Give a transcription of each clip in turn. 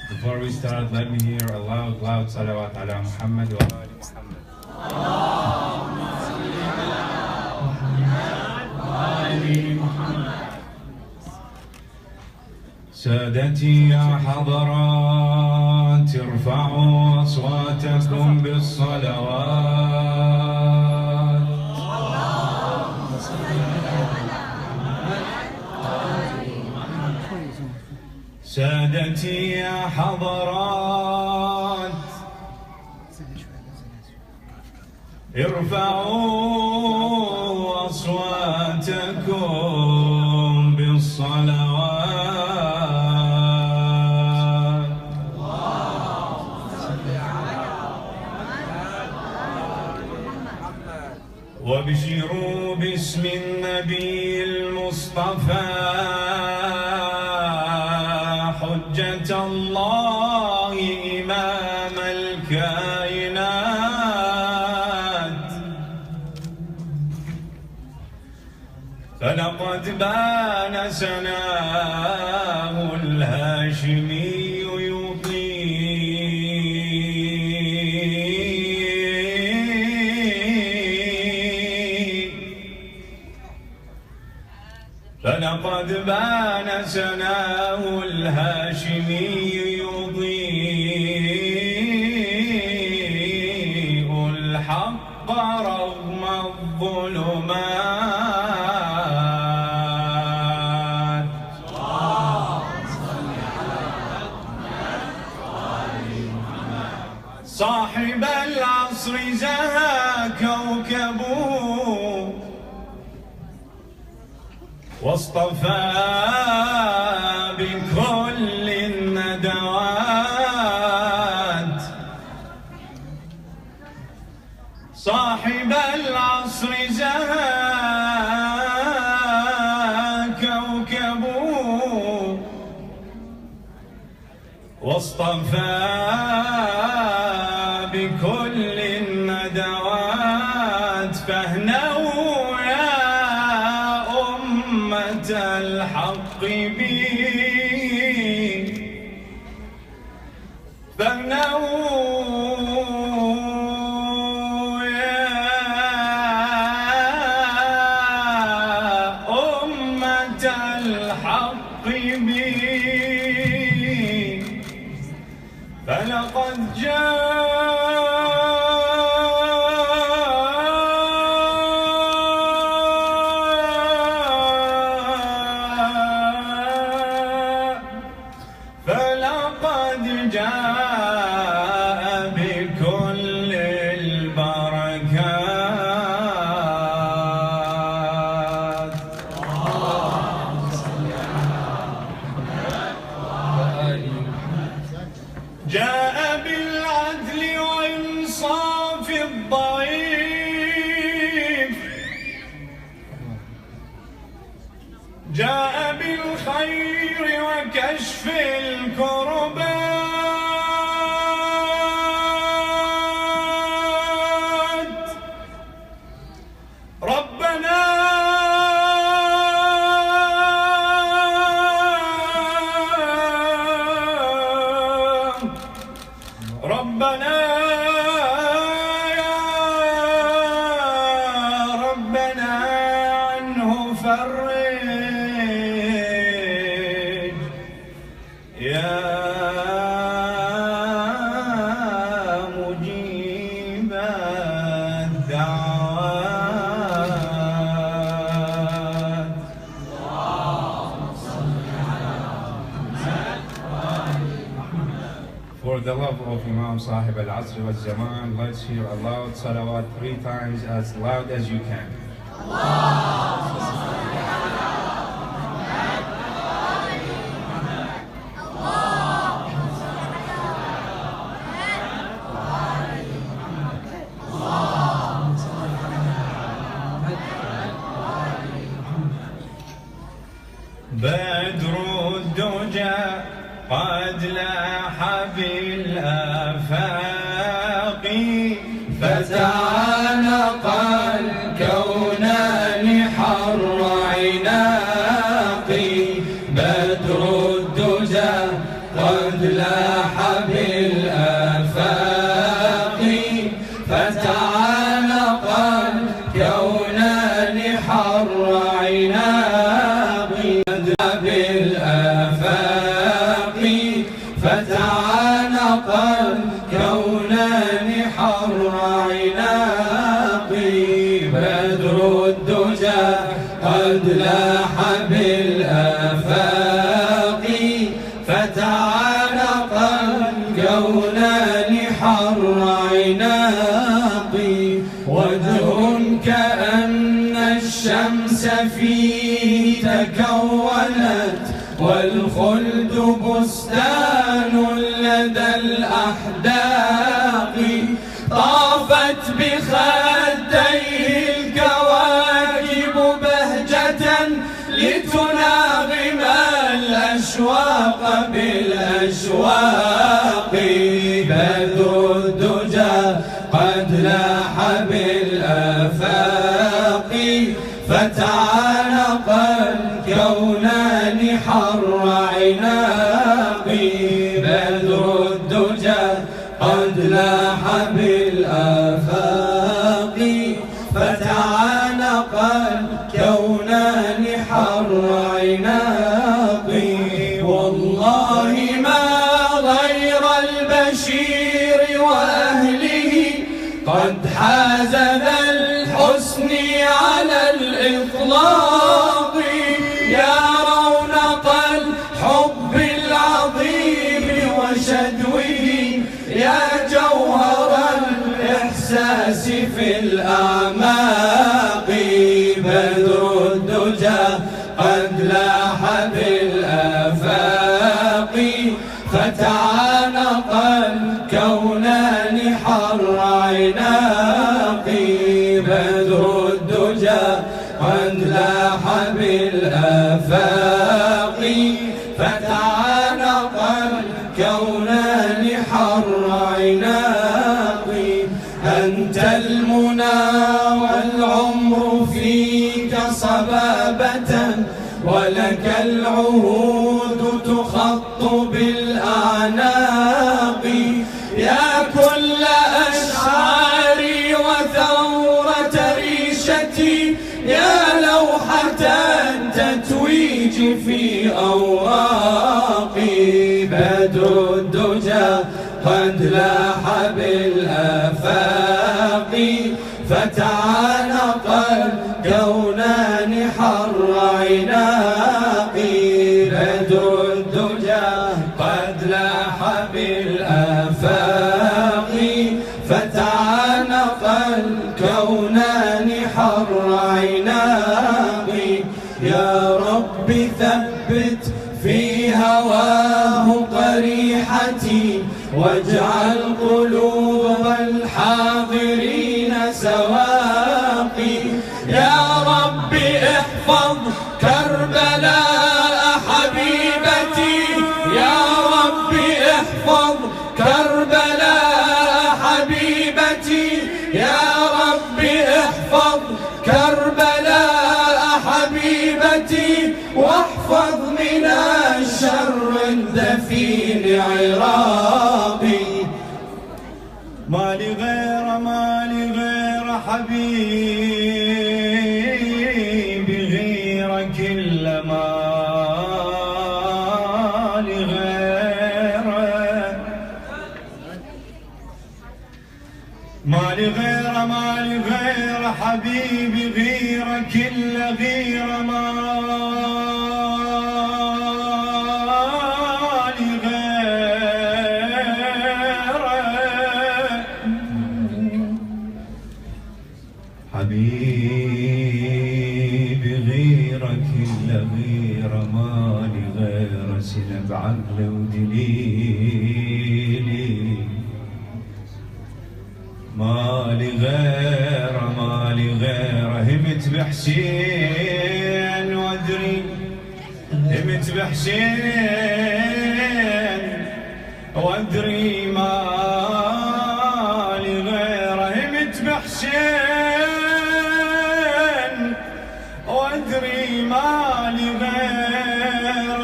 Before we start, let me hear a loud salawat ala Muhammad wa ali Muhammad. سادتي يا حضرات ارفعوا أصواتكم بالصلوات. سادتي يا حضرات ارفعوا أصواتكم بالصلوات. وابشروا باسم النبي المصطفى حجة الله إمام الكائنات. فلقد بان سناه الهاشمي فلقد بان سناه الهاشمي يضيء الحق رغم الظلمات. صاحب العصر زهى كوكبه واصطفى بكل الندوات. صاحب العصر زهى كوكبه واصطفى بكل الندوات. فاهنوا يا أمة الحق بي، فاهنوا يا أمة الحق بي. فلقد جاء بكل البركات. جاء بالعدل وإنصاف الضعيف. جاء بالخير وكشف الكربات. ربنا يا ربنا عنه فرج يا مجيب الدعوات. For the love of Imam Sahib al-Asr wal-Zaman, let's hear a loud salawat 3 times, as loud as you can. بدر الدجى قد لاح بالآفاق، فتعانق الكونان حر عناقي. بدر الدجى قد لاح بالآفاق فتعانق الكونان حر عناقي قد لاح بالآفاق فتعانق الكونان حر عناقي بدر الدجى قد لاح بالآفاق فتعانق الكونان حر عناقي وجه كأن الشمس فيه تكونت والخلد بستان لدى الأحداق طافت بخديه الكواكب بهجة لتناغم الأشواق بالأشواق بدر الدجى قد لاح بالآفاق فتعانق الكونان حر عناقي بدر الدجى قد لاح بالآفاق فتعانق الكونان حر عناقي والله ما غير البشير وأهله قد حاز ذا الحسن على الإطلاق يا رونق الحب العظيم وشدوه يا جوهر الإحساس في الأعماق بدر الدجى قد لاح بالآفاق فتعانق الكونان حر عناقي بدر الدجى قد لاح بالآفاق فتعانق الكونان حر عناقي أنت المنى والعمر فيك صبابة ولك العهود تخط بالأعناق يا كل أشعاري وثورة ريشتي يا لوحة تتويج في أوراقي بدر الدجى قد لاح بالآفاق فتعانق الكونان حر عناقي بدر الدجى قد لاح بالآفاق فتعانق الكونان حر عناقي يا رب ثبت في هواه قريحتي واجعل قلوب الحاضرين سواقي يا رب احفظ كربلاء حبيبتي يا رب احفظ كربلاء حبيبتي يا رب احفظ كربلاء حبيبتي واحفظ من الشر الدفين عراقي ما لي غير حبيبي غيرك إلا ما لي غيره ما لي غير حبيبي غيرك إلا غير ما حبيبي غيرك إلا غير مالي غير سنة بعقل ودليلي مالي غير همت بحسين وادري همت بحسين وادري مالي غير همت بحسين وادري مالي غير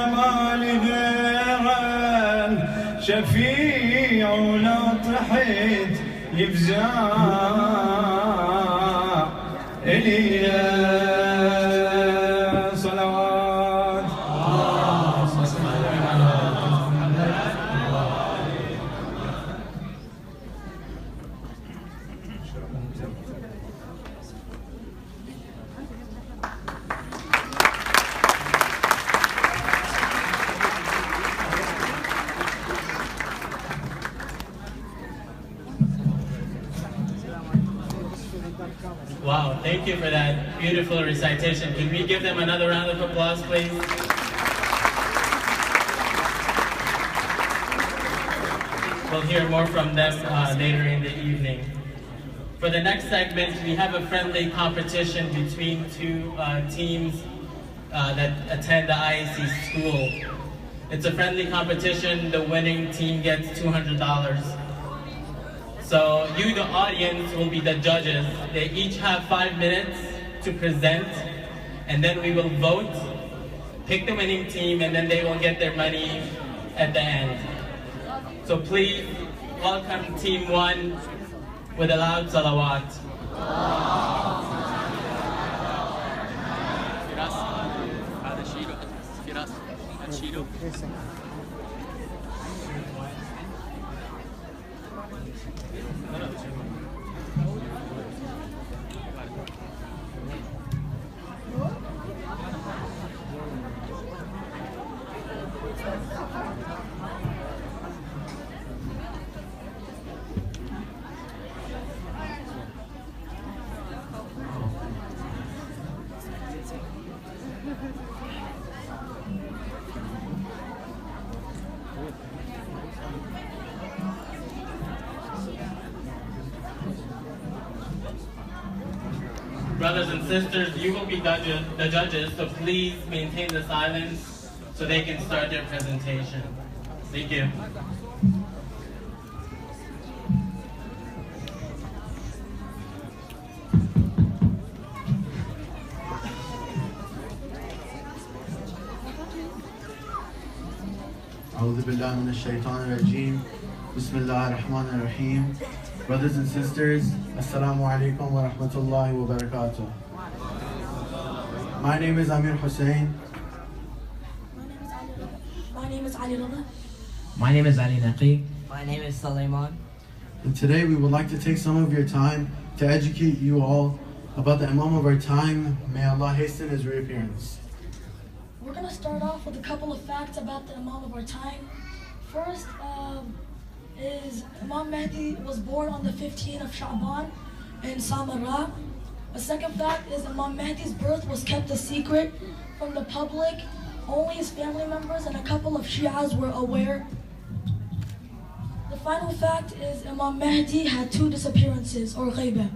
شفيع ولو طحت يفزع إلي صلوات. Wow, thank you for that beautiful recitation. Can we give them another round of applause, please? We'll hear more from them later in the evening. For the next segment, we have a friendly competition between two teams that attend the IAC school. It's a friendly competition. The winning team gets $200. So you, the audience, will be the judges. They each have 5 minutes to present, and then we will vote, pick the winning team, and then they will get their money at the end. So please welcome Team 1 with a loud salawat. Brothers and sisters, you will be the judges, so please maintain the silence so they can start their presentation. Thank you. أعوذ بالله من الشيطان الرجيم. بسم الله الرحمن الرحيم. Brothers and sisters, Assalamu alaikum wa rahmatullahi wa barakatuh. My name is Amir Hussein. My name is Ali. My name is Ali Naqi. My name is Sulaiman. And today we would like to take some of your time to educate you all about the Imam of our time. May Allah hasten his reappearance. We're going to start off with a couple of facts about the Imam of our time. First is Imam Mahdi was born on the 15th of Sha'ban in Samarra. A second fact is Imam Mahdi's birth was kept a secret from the public. Only his family members and a couple of Shias were aware. The final fact is Imam Mahdi had 2 disappearances, or ghaiba.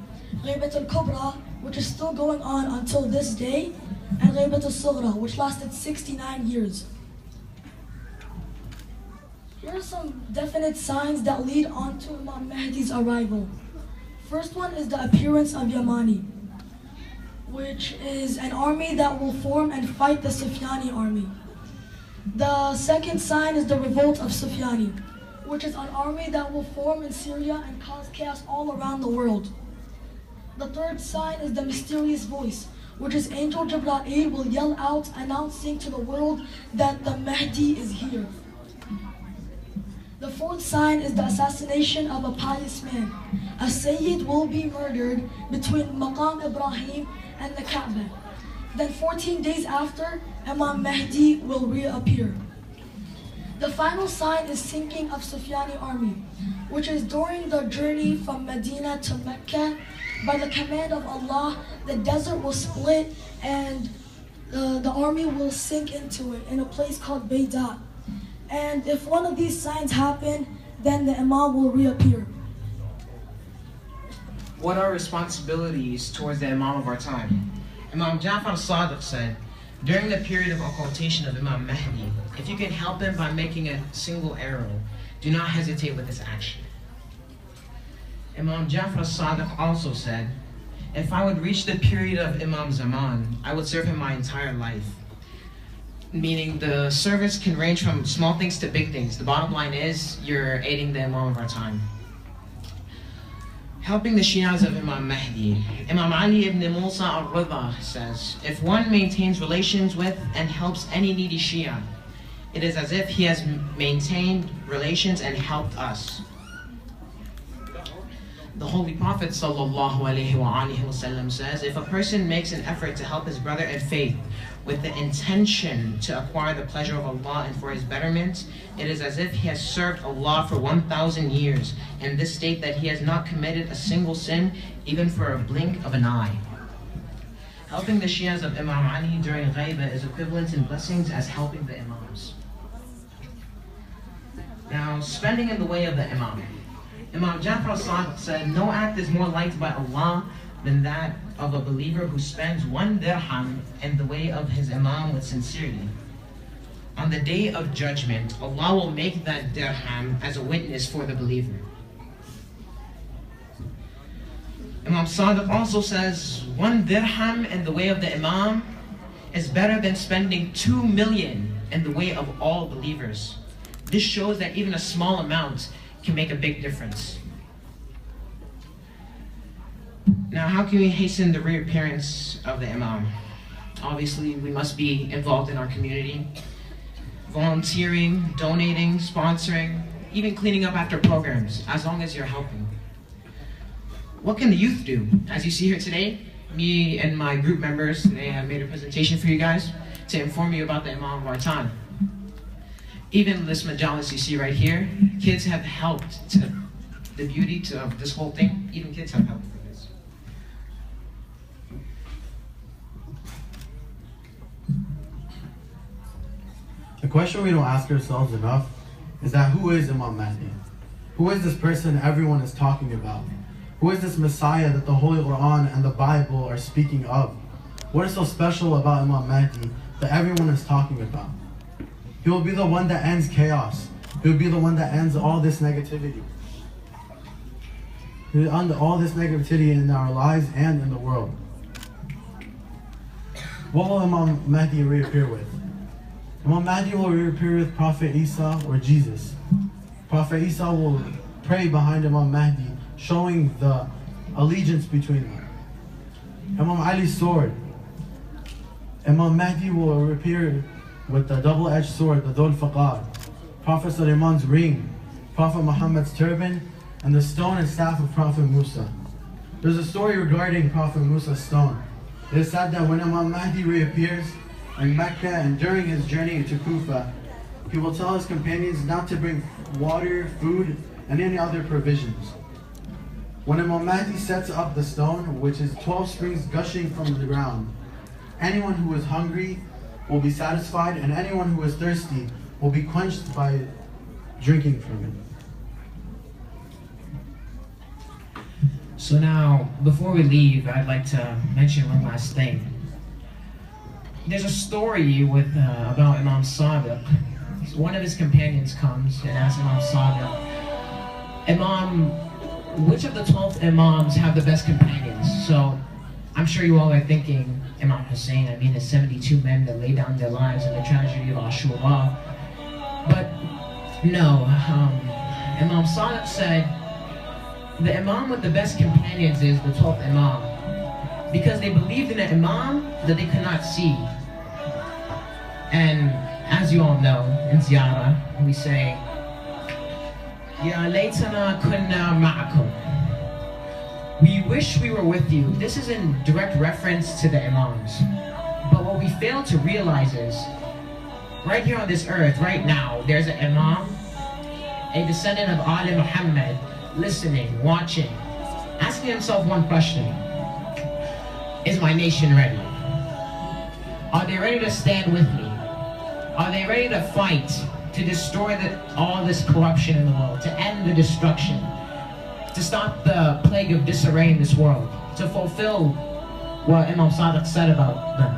Ghaibat al-Kubra, which is still going on until this day, and Ghaibat al-Sughra, which lasted 69 years. Here are some definite signs that lead on to Imam Mahdi's arrival. First one is the appearance of Yamani, which is an army that will form and fight the Sufyani army. The second sign is the revolt of Sufyani, which is an army that will form in Syria and cause chaos all around the world. The third sign is the mysterious voice, which is Angel Jibreel will yell out announcing to the world that the Mahdi is here. The fourth sign is the assassination of a pious man. A Sayyid will be murdered between Maqam Ibrahim and the Kaaba. Then 14 days after, Imam Mahdi will reappear. The final sign is sinking of Sufyani army, which is during the journey from Medina to Mecca. By the command of Allah, the desert will split and the army will sink into it in a place called Bayda. And if one of these signs happen, then the Imam will reappear. What are responsibilities towards the Imam of our time? Imam Ja'far al-Sadiq said, during the period of occultation of Imam Mahdi, if you can help him by making a single arrow, do not hesitate with this action. Imam Ja'far al-Sadiq also said, if I would reach the period of Imam Zaman, I would serve him my entire life. meaning the service can range from small things to big things. The bottom line is you're aiding the Imam of our time. Helping the Shias of Imam Mahdi. Imam Ali ibn Musa al-Ridha says, if one maintains relations with and helps any needy Shia, it is as if he has maintained relations and helped us. The Holy Prophet ﷺ says, if a person makes an effort to help his brother in faith with the intention to acquire the pleasure of Allah and for his betterment, it is as if he has served Allah for 1,000 years in this state that he has not committed a single sin, even for a blink of an eye. Helping the Shias of Imam Ali during Ghaiba is equivalent in blessings as helping the Imams. Now, spending in the way of the Imam. Imam Ja'far al-Sadiq said, no act is more liked by Allah than that of a believer who spends 1 dirham in the way of his Imam with sincerity. On the day of judgment, Allah will make that dirham as a witness for the believer. Imam Sadiq also says, 1 dirham in the way of the Imam is better than spending 2 million in the way of all believers. This shows that even a small amount can make a big difference. Now, how can we hasten the reappearance of the Imam? Obviously, we must be involved in our community, volunteering, donating, sponsoring, even cleaning up after programs, as long as you're helping. What can the youth do? As you see here today, me and my group members today have made a presentation for you guys to inform you about the Imam of our time. Even this majalis you see right here, kids have helped to the beauty of this whole thing. Even kids have helped for this. The question we don't ask ourselves enough is that who is Imam Mahdi? Who is this person everyone is talking about? Who is this Messiah that the Holy Quran and the Bible are speaking of? What is so special about Imam Mahdi that everyone is talking about? He will be the one that ends chaos. He will be the one that ends all this negativity. He will end all this negativity in our lives and in the world. What will Imam Mahdi reappear with? Imam Mahdi will reappear with Prophet Isa or Jesus. Prophet Isa will pray behind Imam Mahdi, showing the allegiance between them. Imam Ali's sword. Imam Mahdi will reappear with the double-edged sword, the Dhul Faqar, Prophet Sulaiman's ring, Prophet Muhammad's turban, and the stone and staff of Prophet Musa. There's a story regarding Prophet Musa's stone. It is said that when Imam Mahdi reappears in Mecca and during his journey to Kufa, he will tell his companions not to bring water, food, and any other provisions. When Imam Mahdi sets up the stone, which is 12 springs gushing from the ground, anyone who is hungry will be satisfied, and anyone who is thirsty will be quenched by drinking from it. So now, before we leave, I'd like to mention one last thing. There's a story with about Imam Sadiq. One of his companions comes and asks Imam Sadiq, Imam, which of the 12 Imams have the best companions? So I'm sure you all are thinking, Imam Hussein, I mean the 72 men that laid down their lives in the tragedy of Ashura. But no, Imam Sadiq said, the Imam with the best companions is the 12th Imam, because they believed in an Imam that they could not see. And as you all know, in Ziyarah, we say, Ya laytana kunna ma'akum. We wish we were with you. This is in direct reference to the Imams. But what we fail to realize is, right here on this earth, right now, there's an Imam, a descendant of Ali Muhammad, listening, watching, asking himself one question: is my nation ready? Are they ready to stand with me? Are they ready to fight to destroy all this corruption in the world, to end the destruction, to stop the plague of disarray in this world, to fulfill what Imam Sadiq said about them?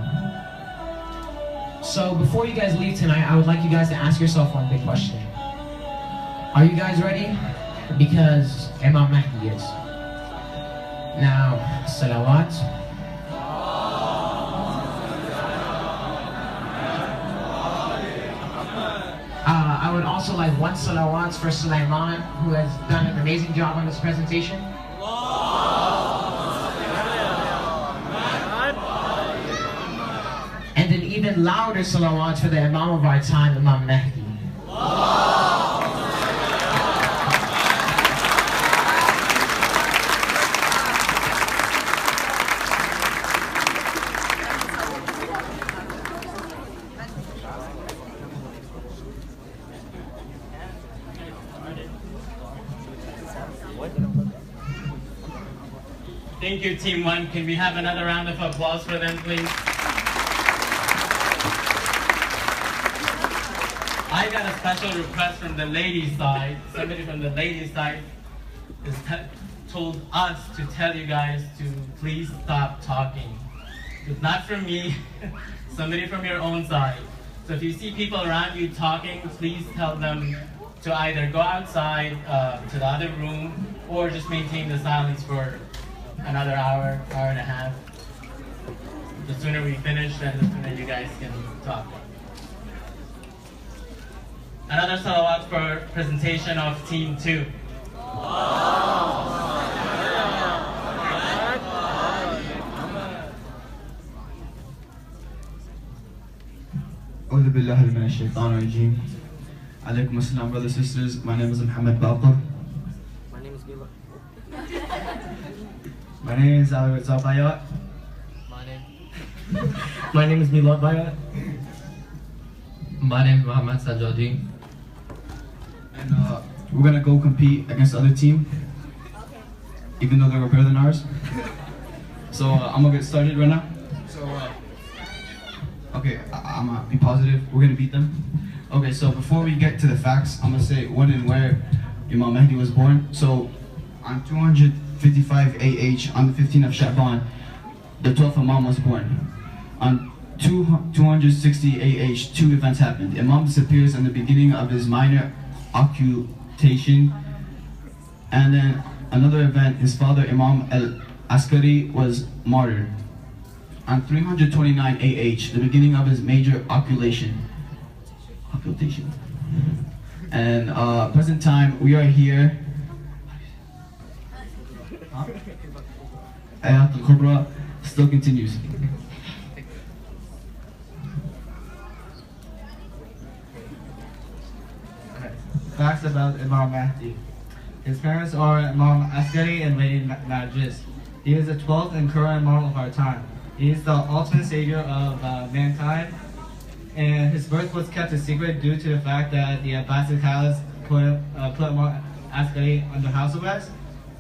So before you guys leave tonight, I would like you guys to ask yourself one big question. Are you guys ready? Because Imam Mahdi is. Now, salawat. also like one salawat for Sulaiman, who has done an amazing job on this presentation? And an even louder salawat for the Imam of our time, Imam Mahdi. Thank you, Team 1. Can we have another round of applause for them, please? I got a special request from the ladies' side. Somebody from the ladies' side has told us to tell you guys to please stop talking. It's not from me, somebody from your own side. So if you see people around you talking, please tell them to either go outside to the other room or just maintain the silence for another hour, hour and a half. The sooner we finish, then the sooner you guys can talk. Another salawat for presentation of Team 2. أعوذ بالله من الشيطان الرجيم. عليكم السلام, brothers and sisters. My name is Muhammad Baqir. My name is Mila. My name is Zabayat. My name is Milad Bayat. My name is Muhammad Sajadi. And we're gonna go compete against the other team, even though they were better than ours. So I'm gonna get started right now. So okay, I'm gonna be positive. We're gonna beat them. Okay, so before we get to the facts, I'm gonna say when and where Imam Mahdi was born. So on 255 AH on the 15th of Sha'ban, the 12th Imam was born. On 260 AH, two events happened. Imam disappears in the beginning of his minor occultation, and then another event, his father Imam al-Askari was martyred. On 329 AH, the beginning of his major occultation. And present time, we are here. Ayat al-Kubra still continues. Facts about Imam Mahdi. His parents are Imam Askari and Lady Narjis. He is the 12th and current Imam of our time. He is the ultimate savior of mankind, and his birth was kept a secret due to the fact that the Abbasid caliphs put Imam Askari under house arrest.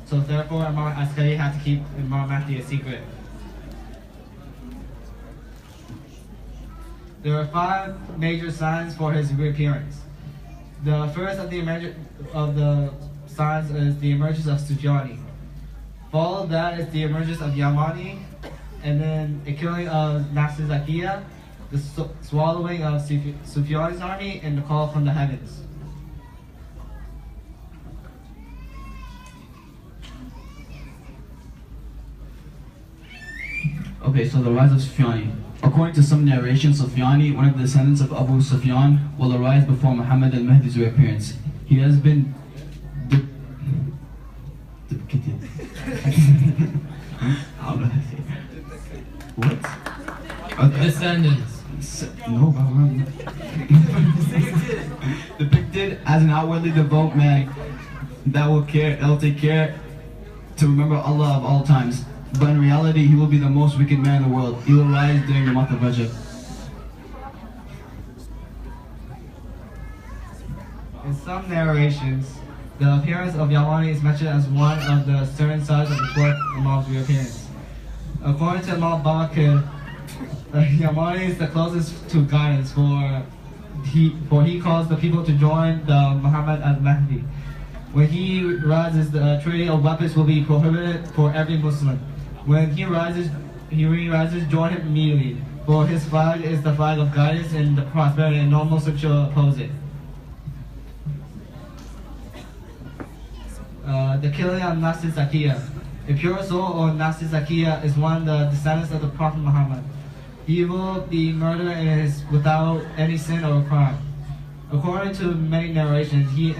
So therefore, Imam Askari had to keep Imam Mahdi a secret. There are 5 major signs for his reappearance. The first of the signs is the emergence of Sufyani. Followed that is the emergence of Yamani, and then the killing of Nasir Zakiya, the swallowing of Sufyani's army, and the call from the heavens. Okay, so the rise of Sufyani. According to some narrations, Sufyani, one of the descendants of Abu Sufyan, will arise before Muhammad al-Mahdi's reappearance. He has been depicted. How do I say? What? Descendants. No, depicted as an outwardly devout man that will take care to remember Allah of all times. But in reality, he will be the most wicked man in the world. He will rise during the month of Rajab. In some narrations, the appearance of Yamani is mentioned as one of the certain signs of the 12th Imam's reappearance. According to Imam Bakr, Yamani is the closest to guidance, for he calls the people to join the Muhammad al-Mahdi. When he rises, the trading of weapons will be prohibited for every Muslim. When he rises, join him immediately, for his flag is the flag of guidance and the prosperity, and no Muslim shall oppose it. The killing of Nasir Zakiya. A pure soul, or Nasir Zakiya, is one of the descendants of the Prophet Muhammad. He will be murdered without any sin or crime. According to many narrations, he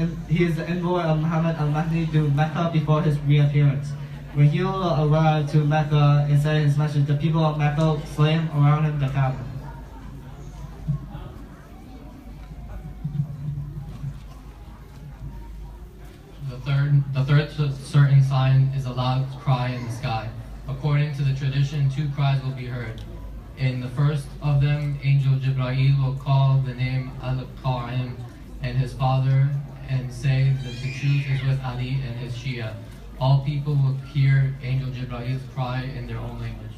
is the envoy of Muhammad al-Mahdi to Mecca before his reappearance. When he will arrive to Mecca and say his message, the people of Mecca will slam around him the Kaaba. The third certain sign is a loud cry in the sky. According to the tradition, 2 cries will be heard. In the first of them, Angel Jibreel will call the name Al-Qa'im and his father and say that the truth is with Ali and his Shia. All people will hear Angel Jibrail's cry in their own language.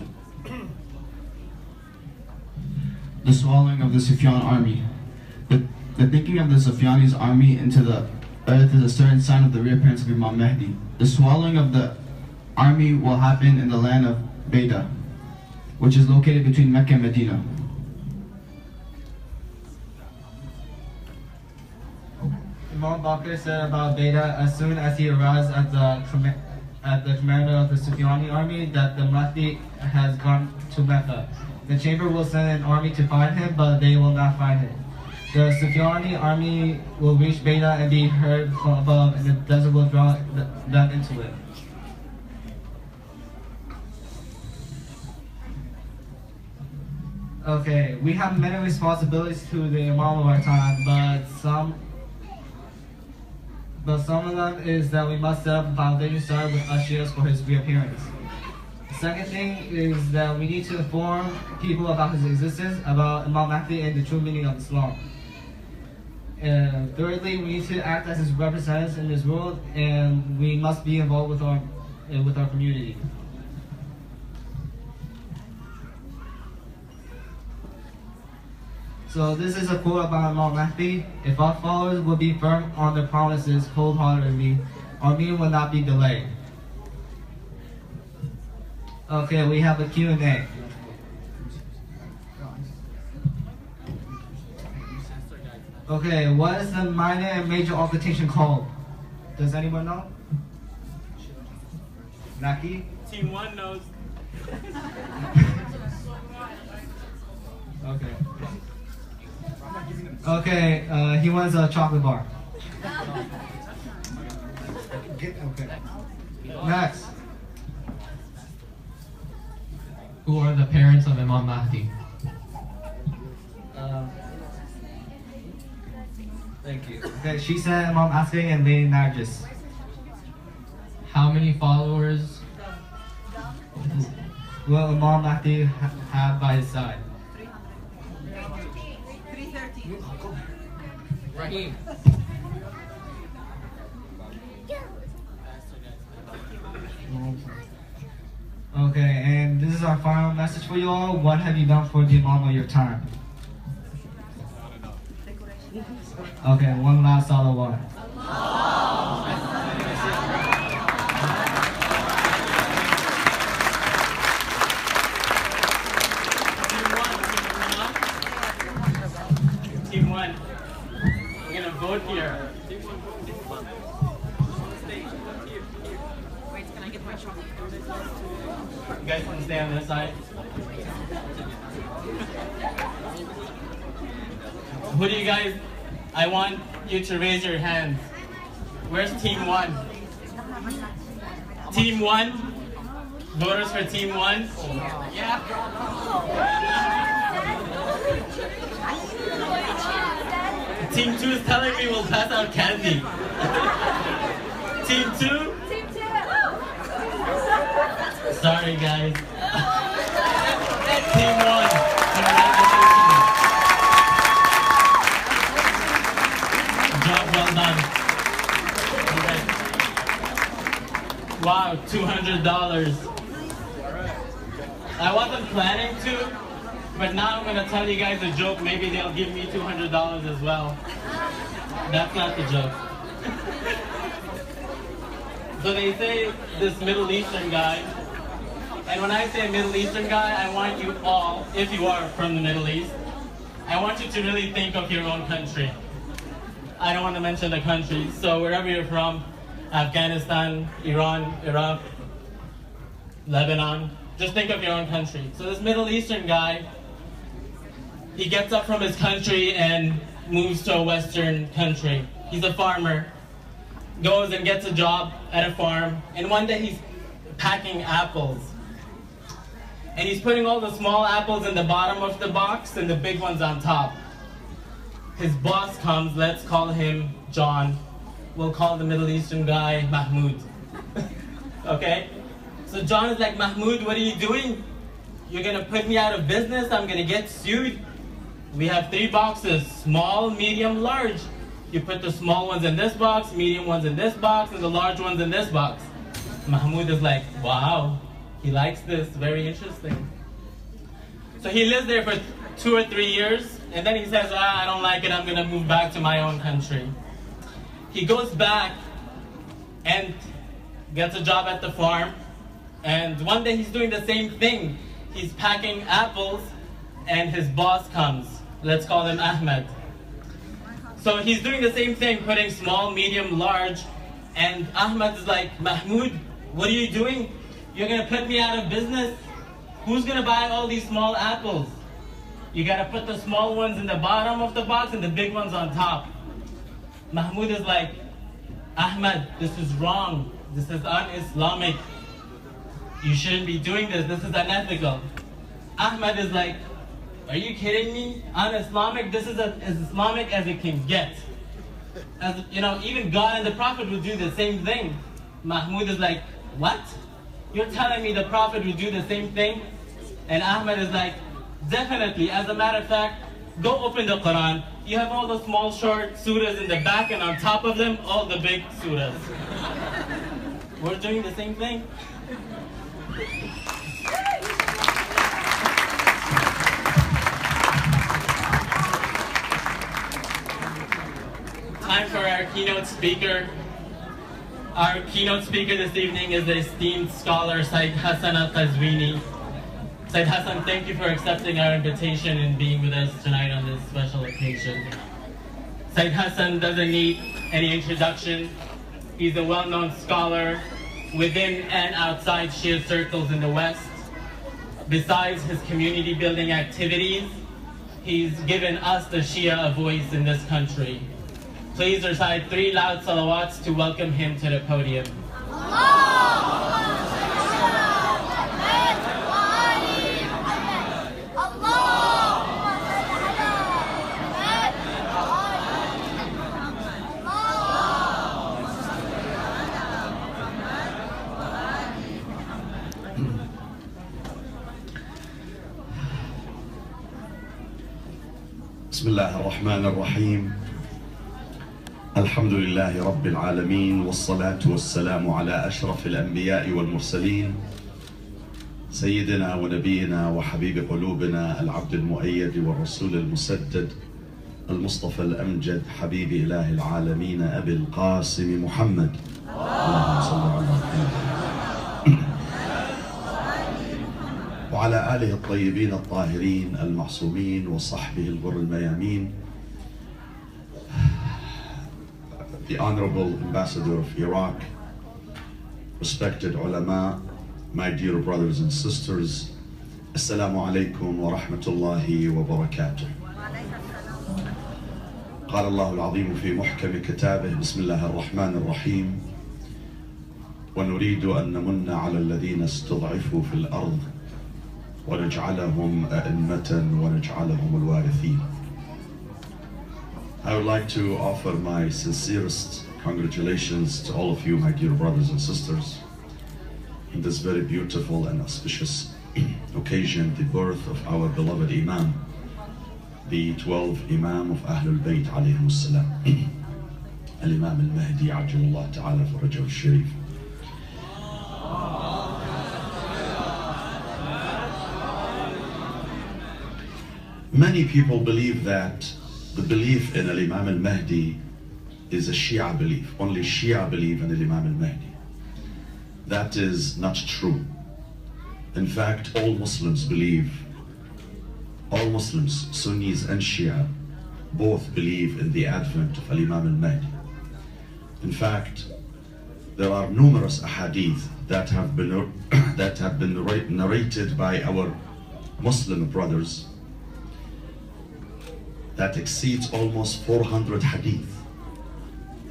The swallowing of the Sufyan army. The thinking of the Sufyani's army into the earth is a certain sign of the reappearance of Imam Mahdi. The swallowing of the army will happen in the land of Beda, which is located between Mecca and Medina. Imam Bakr said about Beda as soon as he arrives at the commander of the Sufyani army that the Mahdi has gone to Mecca. The chamber will send an army to find him, but they will not find him. The Sufyani army will reach Beda and be heard from above, and the desert will draw them into it. Okay, we have many responsibilities to the Imam of our time, but some of them is that we must set up a foundation started with Ashiras for his reappearance. The second thing is that we need to inform people about his existence, about Imam Mahdi and the true meaning of Islam. And thirdly, we need to act as his representatives in this world, and we must be involved with our community. So this is a quote about Imam Mahdi. If our followers will be firm on their promises wholeheartedly, our meeting will not be delayed. Okay, we have a Q&A. Okay, what is the minor and major occultation called? Does anyone know? Naki? Team 1 knows. Okay. Okay, he wants a chocolate bar. Okay. Next. Who are the parents of Imam Mahdi? Thank you. Okay, she said Imam Asking and Lady Nargis. How many followers will Imam Mahdi have by his side? 330. Rahim. Okay, and this is our final message for you all. What have you done for the Imam of your time? Okay, one last salawat. Team 1, we're gonna vote here. Wait, can I get my chocolate? You guys want to stay on this side? Who do you guys? I want you to raise your hands. Where's Team 1? Team 1? Voters for Team 1? Yeah. Team 2 is telling me we'll pass out candy. Team 2? Team 2! Sorry guys. Team 1, congratulations. Job well done. Okay. Wow, $200. I wasn't planning to, but now I'm gonna tell you guys a joke. Maybe they'll give me $200 as well. That's not the joke. So they say this Middle Eastern guy, and when I say Middle Eastern guy, I want you all, if you are from the Middle East, I want you to really think of your own country. I don't want to mention the countries, so wherever you're from, Afghanistan, Iran, Iraq, Lebanon, just think of your own country. So this Middle Eastern guy, he gets up from his country and moves to a Western country. He's a farmer, goes and gets a job at a farm, and one day he's packing apples. And he's putting all the small apples in the bottom of the box and the big ones on top. His boss comes, let's call him John. We'll call the Middle Eastern guy Mahmoud. Okay? So John is like, Mahmoud, what are you doing? You're gonna put me out of business? I'm gonna get sued? We have 3 boxes, small, medium, large. You put the small ones in this box, medium ones in this box, and the large ones in this box. Mahmoud is like, wow, he likes this, very interesting. So he lives there for 2 or 3 years, and then he says, I don't like it, I'm gonna move back to my own country. He goes back and gets a job at the farm, and one day he's doing the same thing. He's packing apples, and his boss comes. Let's call him Ahmed. So he's doing the same thing, putting small, medium, large, and Ahmed is like, Mahmoud, what are you doing? You're gonna put me out of business? Who's gonna buy all these small apples? You gotta put the small ones in the bottom of the box and the big ones on top. Mahmoud is like, Ahmed, this is wrong. This is un-Islamic. You shouldn't be doing this. This is unethical. Ahmed is like, are you kidding me? Un-Islamic? This is as Islamic as it can get. As you know, even God and the Prophet would do the same thing. Mahmoud is like, what? You're telling me the Prophet would do the same thing? And Ahmed is like, definitely. As a matter of fact, go open the Quran. You have all the small short surahs in the back, and on top of them, all the big surahs. We're doing the same thing. Time for our keynote speaker. Our keynote speaker this evening is the esteemed scholar Sayyid Hassan al-Qazwini. Sayyid Hassan, thank you for accepting our invitation and being with us tonight on this special occasion. Sayyid Hassan doesn't need any introduction. He's a well-known scholar within and outside Shia circles in the West. Besides his community building activities, he's given us, the Shia, a voice in this country. Please recite 3 loud salawats to welcome him to the podium. بسم الله الرحمن الرحيم. الحمد لله رب العالمين، والصلاة والسلام على أشرف الأنبياء والمرسلين، سيدنا ونبينا وحبيب قلوبنا العبد المؤيد والرسول المسدد المصطفى الأمجد حبيب إله العالمين أبي القاسم محمد. اللهم صل على محمد وعلى آله الطيبين الطاهرين المعصومين وصحبه الغر الميامين. The Honorable Ambassador of Iraq, respected ulama, my dear brothers and sisters, Assalamu alaikum wa rahmatullahi wa barakatuh. قال الله العظيم في محكم كتابه بسم الله الرحمن الرحيم ونريد أن نمن على الذين استضعفوا في الأرض ونجعلهم أئمة ونجعلهم الوارثين. I would like to offer my sincerest congratulations to all of you, my dear brothers and sisters, in this very beautiful and auspicious occasion, the birth of our beloved Imam, the 12th Imam of Ahlul Bayt, عليهم السلام, الامام المهدي عجل الله تعالى فرجه الشريف. Many people believe that the belief in Al-Imam al-Mahdi is a Shia belief. Only Shia believe in Al-Imam al-Mahdi. That is not true. In fact, all Muslims believe, all Muslims, Sunnis and Shia, both believe in the advent of Al-Imam al-Mahdi. In fact, there are numerous ahadith that have been narrated by our Muslim brothers that exceeds almost 400 hadith.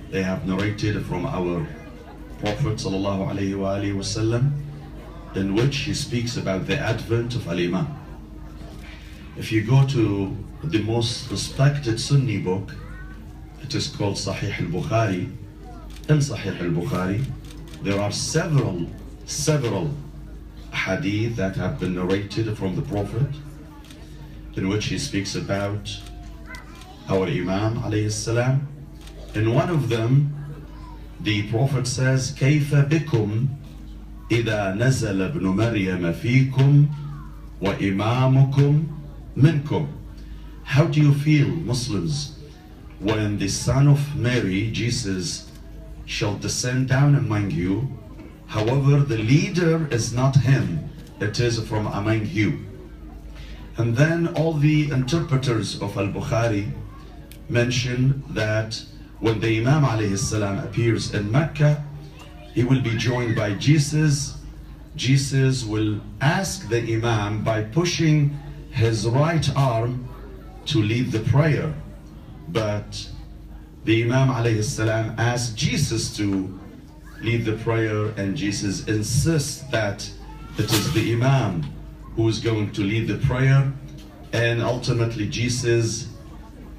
They have narrated from our Prophet sallallahu alaihi wasallam, in which he speaks about the advent of al-imam. If you go to the most respected Sunni book, it is called Sahih al-Bukhari. In Sahih al-Bukhari, there are several hadith that have been narrated from the Prophet, in which he speaks about our Imam alayhi salam. In one of them, the Prophet says, كيف بكم إذا نزل ابن مريم فيكم وإمامكم منكم? How do you feel, Muslims, when the son of Mary, Jesus, shall descend down among you? However, the leader is not him, it is from among you. And then all the interpreters of Al-Bukhari mention that when the Imam alayhi salam appears in Mecca, he will be joined by Jesus. Jesus will ask the Imam by pushing his right arm to lead the prayer. But the Imam alayhi salam asks Jesus to lead the prayer, and Jesus insists that it is the Imam who is going to lead the prayer, and ultimately Jesus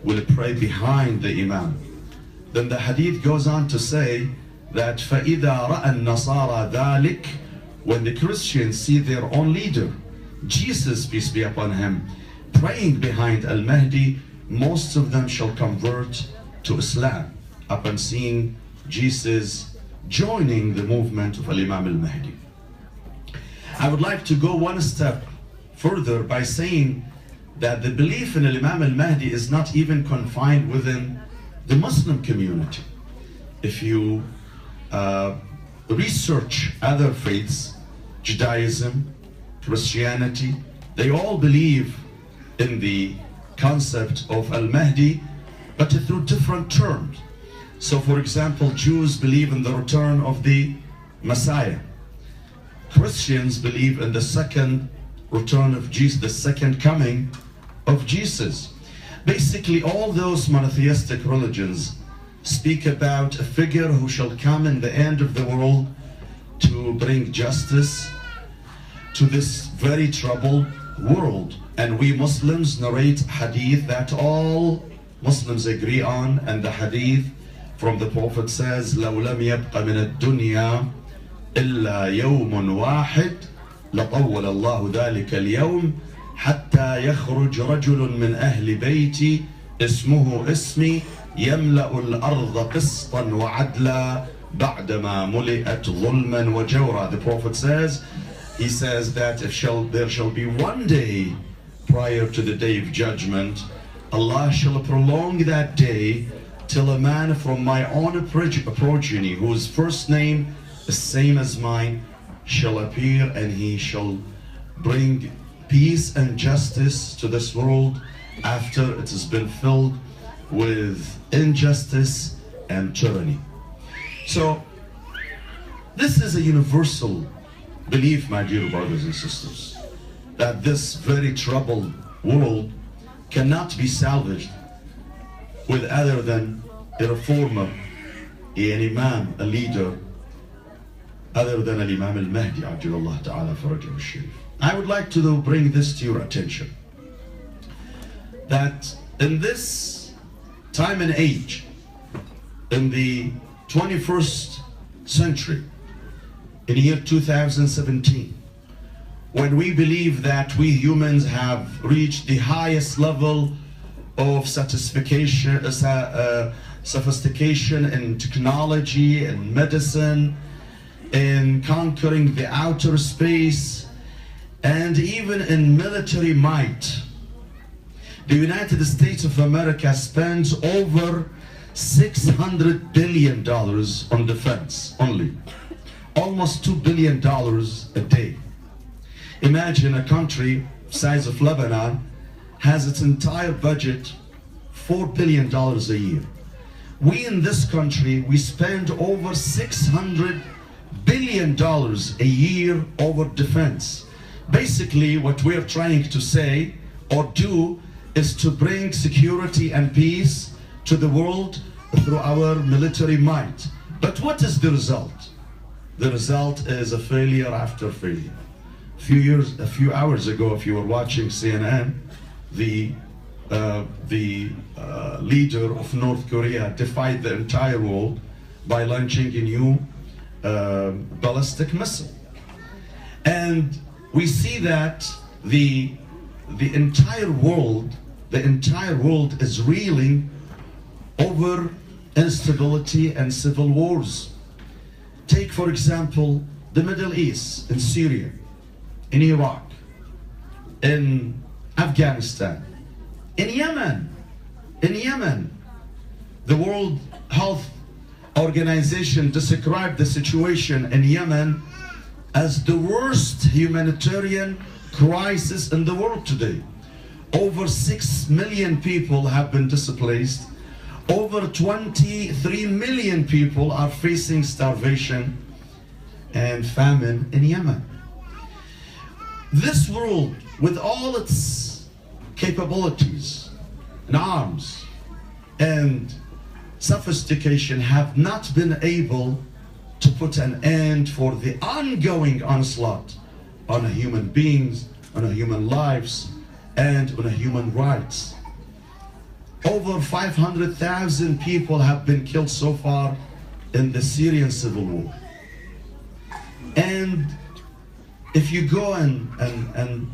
will pray behind the Imam. Then the hadith goes on to say that فَإِذَا رَأَى النَّصَارَى ذَلِكَ, when the Christians see their own leader, Jesus, peace be upon him, praying behind al-Mahdi, most of them shall convert to Islam upon seeing Jesus joining the movement of al-Imam al-Mahdi. I would like to go one step further by saying that the belief in al-Imam al-Mahdi is not even confined within the Muslim community. If you research other faiths, Judaism, Christianity, they all believe in the concept of al-Mahdi, but through different terms. So for example, Jews believe in the return of the Messiah. Christians believe in the second return of Jesus, the second coming of Jesus. Basically, all those monotheistic religions speak about a figure who shall come in the end of the world to bring justice to this very troubled world. And we Muslims narrate hadith that all Muslims agree on, and the hadith from the Prophet says, لو لم يبق من الدنيا إلا يوم واحد لطول الله ذلك اليوم حتى يخرج رجل من أهل بيتي اسمه اسمي يملأ الأرض قسطا وعدلا بعدما ملئت ظلما وجورا. The Prophet says, he says that there shall be one day prior to the day of judgment, Allah shall prolong that day till a man from my own progeny, whose first name is same as mine, shall appear, and he shall bring peace and justice to this world after it has been filled with injustice and tyranny. So this is a universal belief, my dear brothers and sisters, that this very troubled world cannot be salvaged with other than a reformer, an imam, a leader, other than al-Imam al-Mahdi, Ajjalallahu ta'ala farajahu al-Sharif. I would like to bring this to your attention, that in this time and age, in the 21st century, in the year 2017, when we believe that we humans have reached the highest level of sophistication in technology and medicine, in conquering the outer space, and even in military might, the United States of America spends over $600 billion on defense only. Almost $2 billion a day. Imagine a country size of Lebanon has its entire budget $4 billion a year. We in this country, we spend over $600 billion a year over defense. Basically, what we're trying to say or do is to bring security and peace to the world through our military might. But what is the result? The result is a failure after failure. A few hours ago, if you were watching CNN, the leader of North Korea defied the entire world by launching a new ballistic missile. And we see that the entire world is reeling over instability and civil wars. Take, for example, the Middle East, in Syria, in Iraq, in Afghanistan, in Yemen. The World Health Organization described the situation in Yemen as the worst humanitarian crisis in the world today. Over 6 million people have been displaced. Over 23 million people are facing starvation and famine in Yemen. This world, with all its capabilities and arms and sophistication, have not been able to put an end for the ongoing onslaught on human beings, on human lives, and on human rights. Over 500,000 people have been killed so far in the Syrian civil war. And if you go and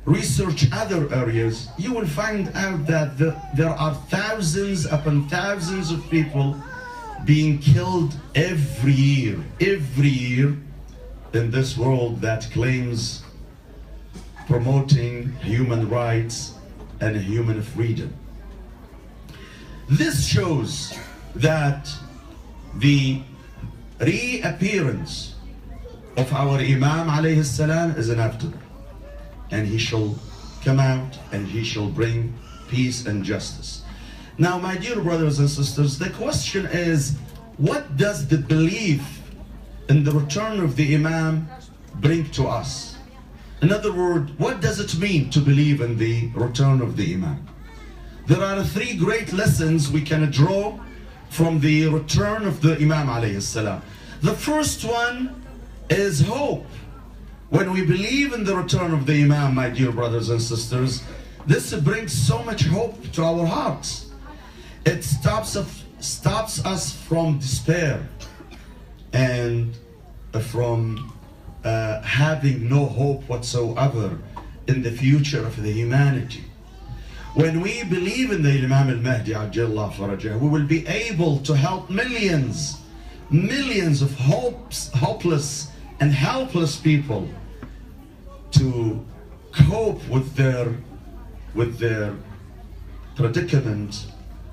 research other areas, you will find out that there are thousands upon thousands of people being killed every year in this world that claims promoting human rights and human freedom. This shows that the reappearance of our Imam alayhi salam is inevitable, and he shall come out and he shall bring peace and justice. Now, my dear brothers and sisters, the question is, what does the belief in the return of the Imam bring to us? In other words, what does it mean to believe in the return of the Imam? There are 3 great lessons we can draw from the return of the Imam alayhi salam. The first one is hope. When we believe in the return of the Imam, my dear brothers and sisters, this brings so much hope to our hearts. It stops us from despair and from having no hope whatsoever in the future of the humanity. When we believe in the Imam al-Mahdi, Ajjallahu Farajah, we will be able to help millions of hopeless and helpless people to cope with their predicament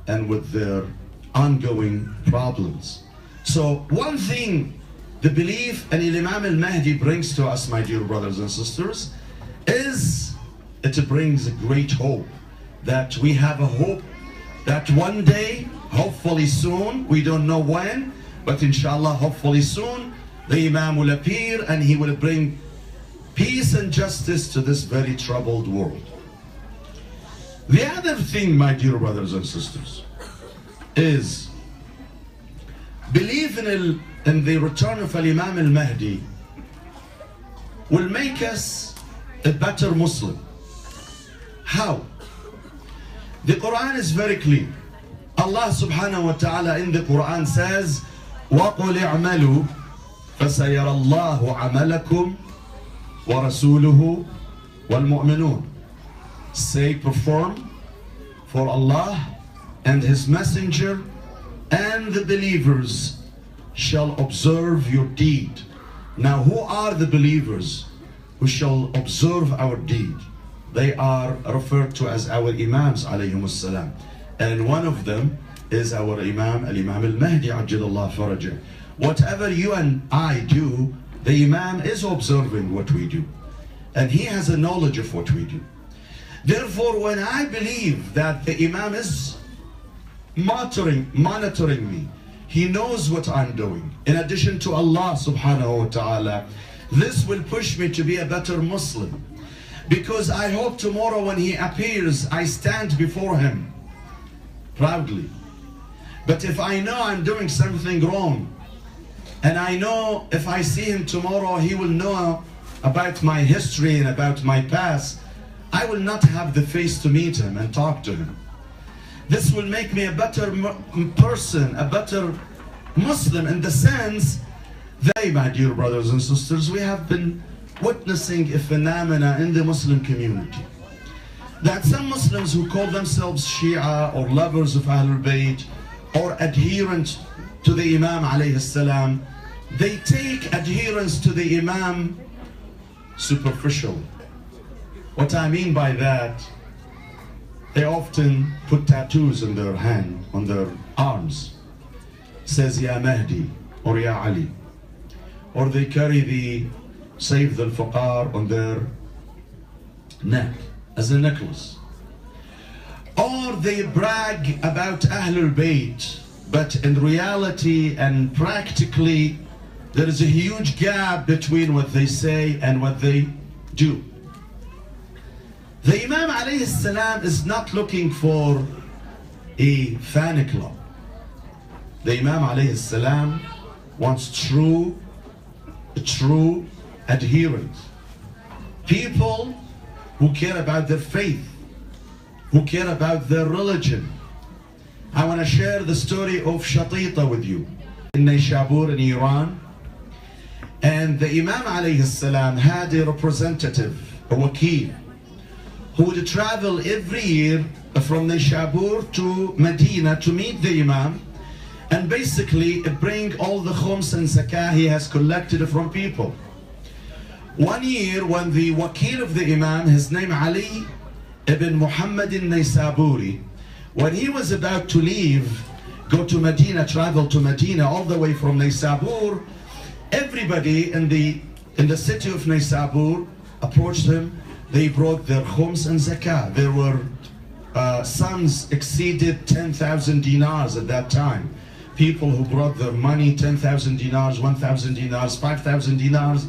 and with their ongoing problems. So one thing the belief in Imam al-Mahdi brings to us, my dear brothers and sisters, is it brings a great hope. That we have a hope that one day, hopefully soon, we don't know when, but inshallah, hopefully soon, the Imam will appear and he will bring peace and justice to this very troubled world. The other thing, my dear brothers and sisters, is belief in the return of Imam al-Mahdi will make us a better Muslim. How? The Quran is very clear. Allah subhanahu wa ta'ala in the Quran says, وَقُلِ اعْمَلُوا فَسَيَرَى اللَّهُ عَمَلَكُمْ وَرَسُولُهُ وَالْمُؤْمِنُونَ. Say, perform, for Allah and His Messenger and the believers shall observe your deed. Now, who are the believers who shall observe our deed? They are referred to as our Imams alayhimus salam. And one of them is our Imam, Al-Imam al-Mahdi Ajjallahu Farajah. Whatever you and I do, the Imam is observing what we do. And he has a knowledge of what we do. Therefore, when I believe that the Imam is monitoring me, he knows what I'm doing, in addition to Allah subhanahu wa ta'ala, this will push me to be a better Muslim. because I hope tomorrow when he appears, I stand before him proudly. But if I know I'm doing something wrong, and I know if I see him tomorrow, he will know about my history and about my past, I will not have the face to meet him and talk to him. This will make me a better person, a better Muslim, in the sense that, my dear brothers and sisters, we have been witnessing a phenomena in the Muslim community. That some Muslims who call themselves Shia or lovers of Ahlul Bayt or adherent to the Imam alayhi salam, they take adherence to the Imam superficial. What I mean by that, they often put tattoos on their hand, on their arms. Says Ya Mahdi or Ya Ali. Or they carry the Sayyid al-Fuqar on their neck as a necklace. Or they brag about Ahlul Bayt, but in reality and practically there is a huge gap between what they say and what they do. The Imam alayhi salam is not looking for a fan club. The Imam alayhi salam wants true adherents. People who care about their faith, who care about their religion. I want to share the story of Shatita with you. In Nayshabur in Iran, and the Imam alayhi salam had a representative, a wakil, who would travel every year from Nayshabur to Medina to meet the Imam and basically bring all the khums and zakah he has collected from people. One year when the wakil of the Imam, his name Ali ibn Muhammad al-Naysaburi, when he was about to leave, go to Medina, travel to Medina all the way from Naysabur, everybody in the city of Naysabur approached him. They brought their khums and zakah. There were sums exceeded 10,000 dinars at that time. People who brought their money, 10,000 dinars, 1,000 dinars, 5,000 dinars.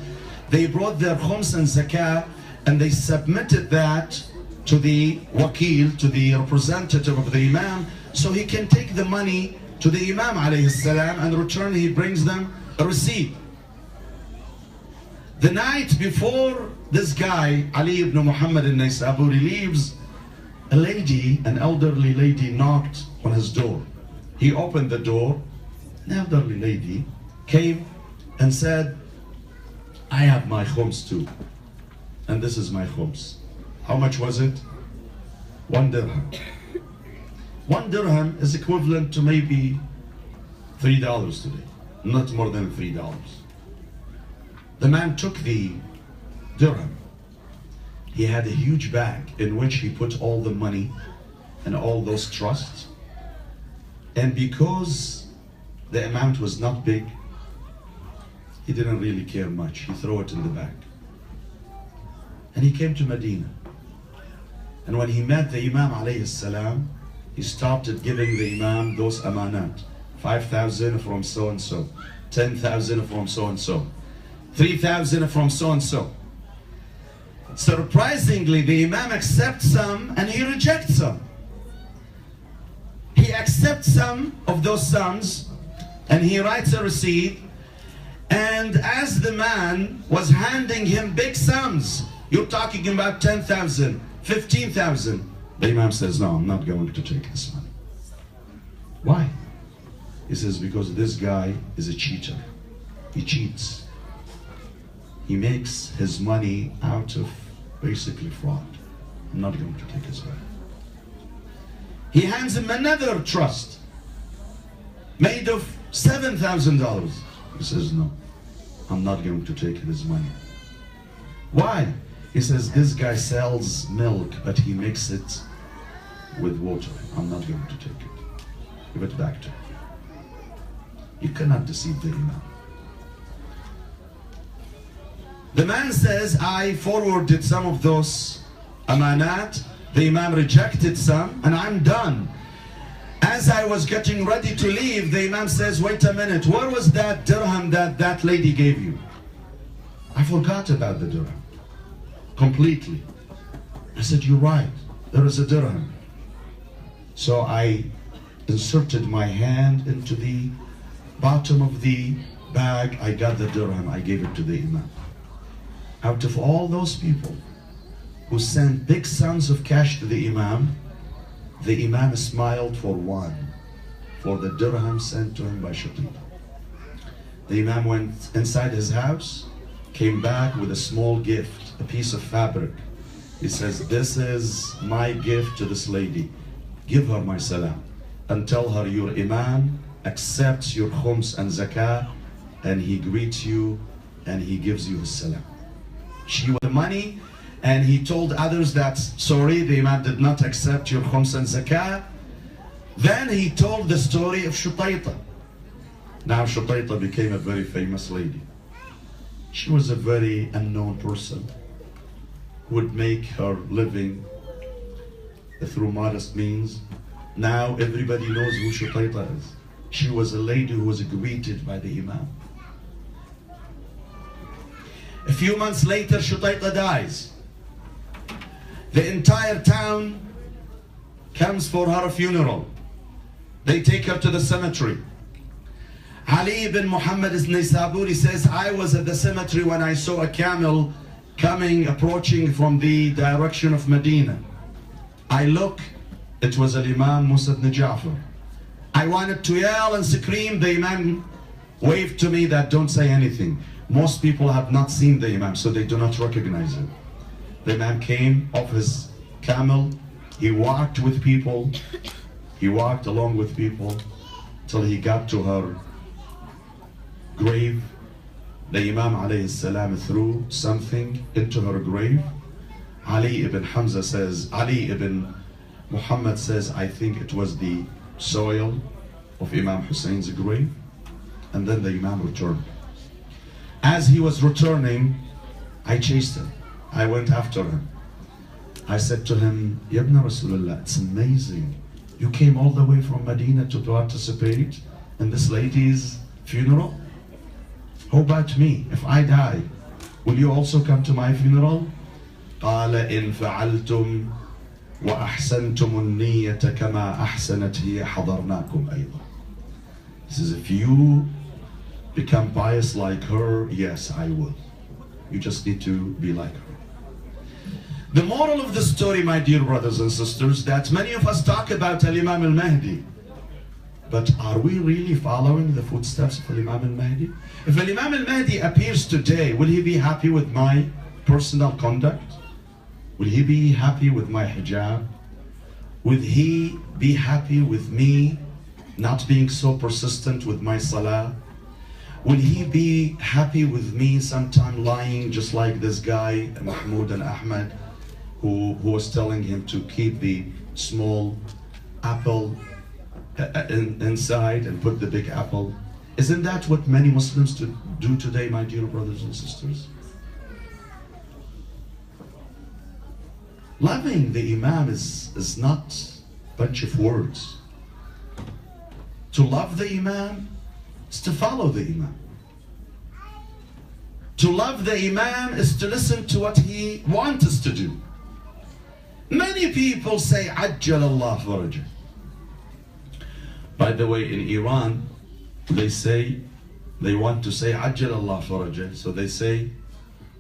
They brought their khums and zakah and they submitted that to the wakil, to the representative of the Imam, so he can take the money to the Imam alayhi salam, and in return he brings them a receipt. The night before this guy, Ali ibn Muhammad al-Naysaburi, leaves, a lady, an elderly lady, knocked on his door. He opened the door. An elderly lady came and said, I have my khums too, and this is my khums. How much was it? 1 dirham. 1 dirham is equivalent to maybe $3 today, not more than $3. The man took the dirham. He had a huge bag in which he put all the money and all those trusts. And because the amount was not big, he didn't really care much. He threw it in the bag. And he came to Medina. And when he met the Imam alayhi salam, he started giving the Imam those amanat. 5,000 from so-and-so, 10,000 from so-and-so, 3,000 from so-and-so. Surprisingly, the Imam accepts some and he rejects some. He accepts some of those sums and he writes a receipt, and as the man was handing him big sums, you're talking about 10,000, 15,000, the Imam says, no, I'm not going to take this money. Why? He says, because this guy is a cheater. He cheats. He makes his money out of basically fraud. I'm not going to take his money. He hands him another trust made of $7,000. He says, no, I'm not going to take his money. Why? He says, this guy sells milk, but he mixes it with water. I'm not going to take it. Give it back to him. You cannot deceive the Imam. The man says, I forwarded some of those amanat. The Imam rejected some, and I'm done. As I was getting ready to leave, the Imam says, wait a minute, where was that dirham that lady gave you? I forgot about the dirham completely. I said, you're right, there is a dirham. So I inserted my hand into the bottom of the bag. I got the dirham, I gave it to the Imam. Out of all those people who sent big sums of cash to the Imam smiled for one, for the dirham sent to him by Shaqiq. The Imam went inside his house, came back with a small gift, a piece of fabric. He says, this is my gift to this lady. Give her my salam and tell her your Imam accepts your khums and zakah, and he greets you and he gives you his salam. She was the money, and he told others that, sorry, the Imam did not accept your khums and zakah. Then he told the story of Shutayta. Now Shutayta became a very famous lady. She was a very unknown person who would make her living through modest means. Now everybody knows who Shutayta is. She was a lady who was greeted by the Imam. A few months later, Shutayta dies. The entire town comes for her funeral. They take her to the cemetery. Ali ibn Muhammad al-Naysaburi says, I was at the cemetery when I saw a camel approaching from the direction of Medina. I look, it was Imam Musa ibn Ja'far. I wanted to yell and scream. The Imam waved to me that don't say anything. Most people have not seen the Imam, so they do not recognize him. The Imam came off his camel. He walked with people. He walked along with people till he got to her grave. The Imam alayhi salam threw something into her grave. Ali ibn Hamza says, Ali ibn Muhammad says, I think it was the soil of Imam Hussein's grave. And then the Imam returned. As he was returning, I chased him. I went after him. I said to him, Ya ibn Rasulullah, it's amazing. You came all the way from Medina to participate in this lady's funeral? How about me? If I die, will you also come to my funeral? قال إن فعلتم وأحسنتم النية كما أحسنت هي حضرناكم أيضا. He says, if you become pious like her, yes, I will. You just need to be like her. The moral of the story, my dear brothers and sisters, that many of us talk about Al-Imam al-Mahdi, but are we really following the footsteps of Al-Imam al-Mahdi? If Al-Imam al-Mahdi appears today, will he be happy with my personal conduct? Will he be happy with my hijab? Will he be happy with me not being so persistent with my salah? Will he be happy with me sometime lying just like this guy, Mahmoud and Ahmed, who was telling him to keep the small apple inside and put the big apple? Isn't that what many Muslims do today, my dear brothers and sisters? Loving the Imam is not a bunch of words. To love the Imam is to follow the Imam. To love the Imam is to listen to what he wants us to do. Many people say, Ajjal Allah farajah. By the way, in Iran, they want to say Ajjal Allah farajah. So they say,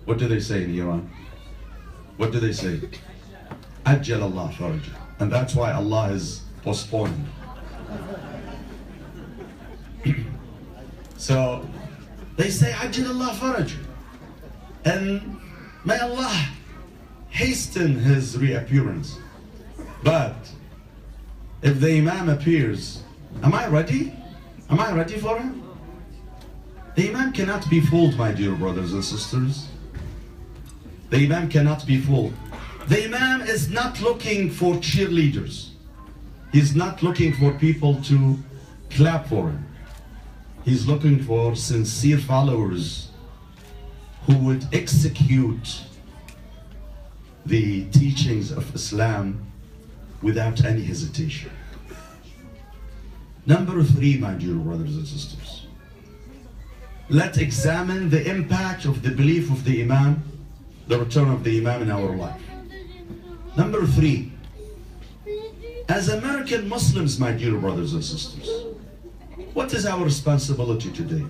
what do they say in Iran? What do they say? Ajjal Allah farajah. And that's why Allah is postponing. So they say Ajjal Allah farajah. And may Allah hasten his reappearance. But if the Imam appears, am I ready? Am I ready for him? The Imam cannot be fooled, my dear brothers and sisters. The Imam cannot be fooled. The Imam is not looking for cheerleaders. He's not looking for people to clap for him. He's looking for sincere followers who would execute the teachings of Islam without any hesitation. Number 3, my dear brothers and sisters, let's examine the impact of the belief of the Imam, the return of the Imam in our life. Number 3, as American Muslims, my dear brothers and sisters, what is our responsibility today?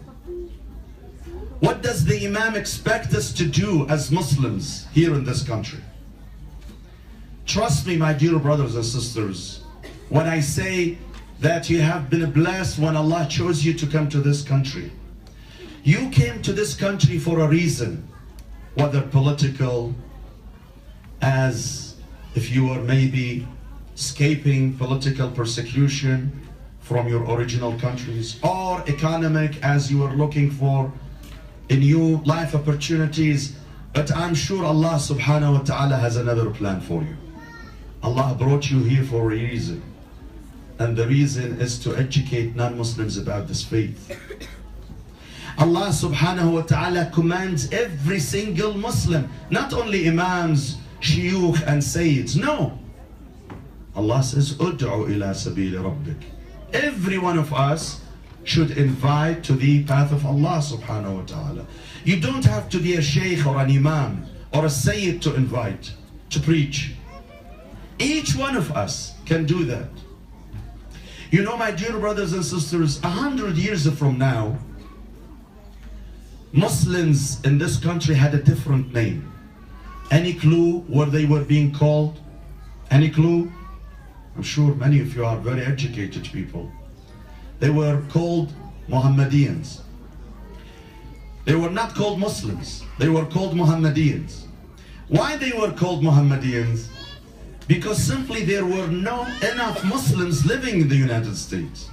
What does the Imam expect us to do as Muslims here in this country? Trust me, my dear brothers and sisters, when I say that you have been blessed when Allah chose you to come to this country. You came to this country for a reason, whether political, as if you were maybe escaping political persecution from your original countries, or economic, as you were looking for new life opportunities. But I'm sure Allah subhanahu wa ta'ala has another plan for you. Allah brought you here for a reason, and the reason is to educate non-Muslims about this faith. Allah subhanahu wa ta'ala commands every single Muslim, not only imams, shuyukh and sayyids, no. Allah says, Ud'u ila sabili rabbik. Every one of us should invite to the path of Allah subhanahu wa ta'ala. You don't have to be a sheikh or an imam or a sayyid to invite, to preach. Each one of us can do that. You know, my dear brothers and sisters, 100 years from now, Muslims in this country had a different name. Any clue where they were being called? Any clue? I'm sure many of you are very educated people. They were called Muhammadiyans. They were not called Muslims. They were called Muhammadiyans. Why they were called Muhammadiyans? Because simply there were not enough Muslims living in the United States.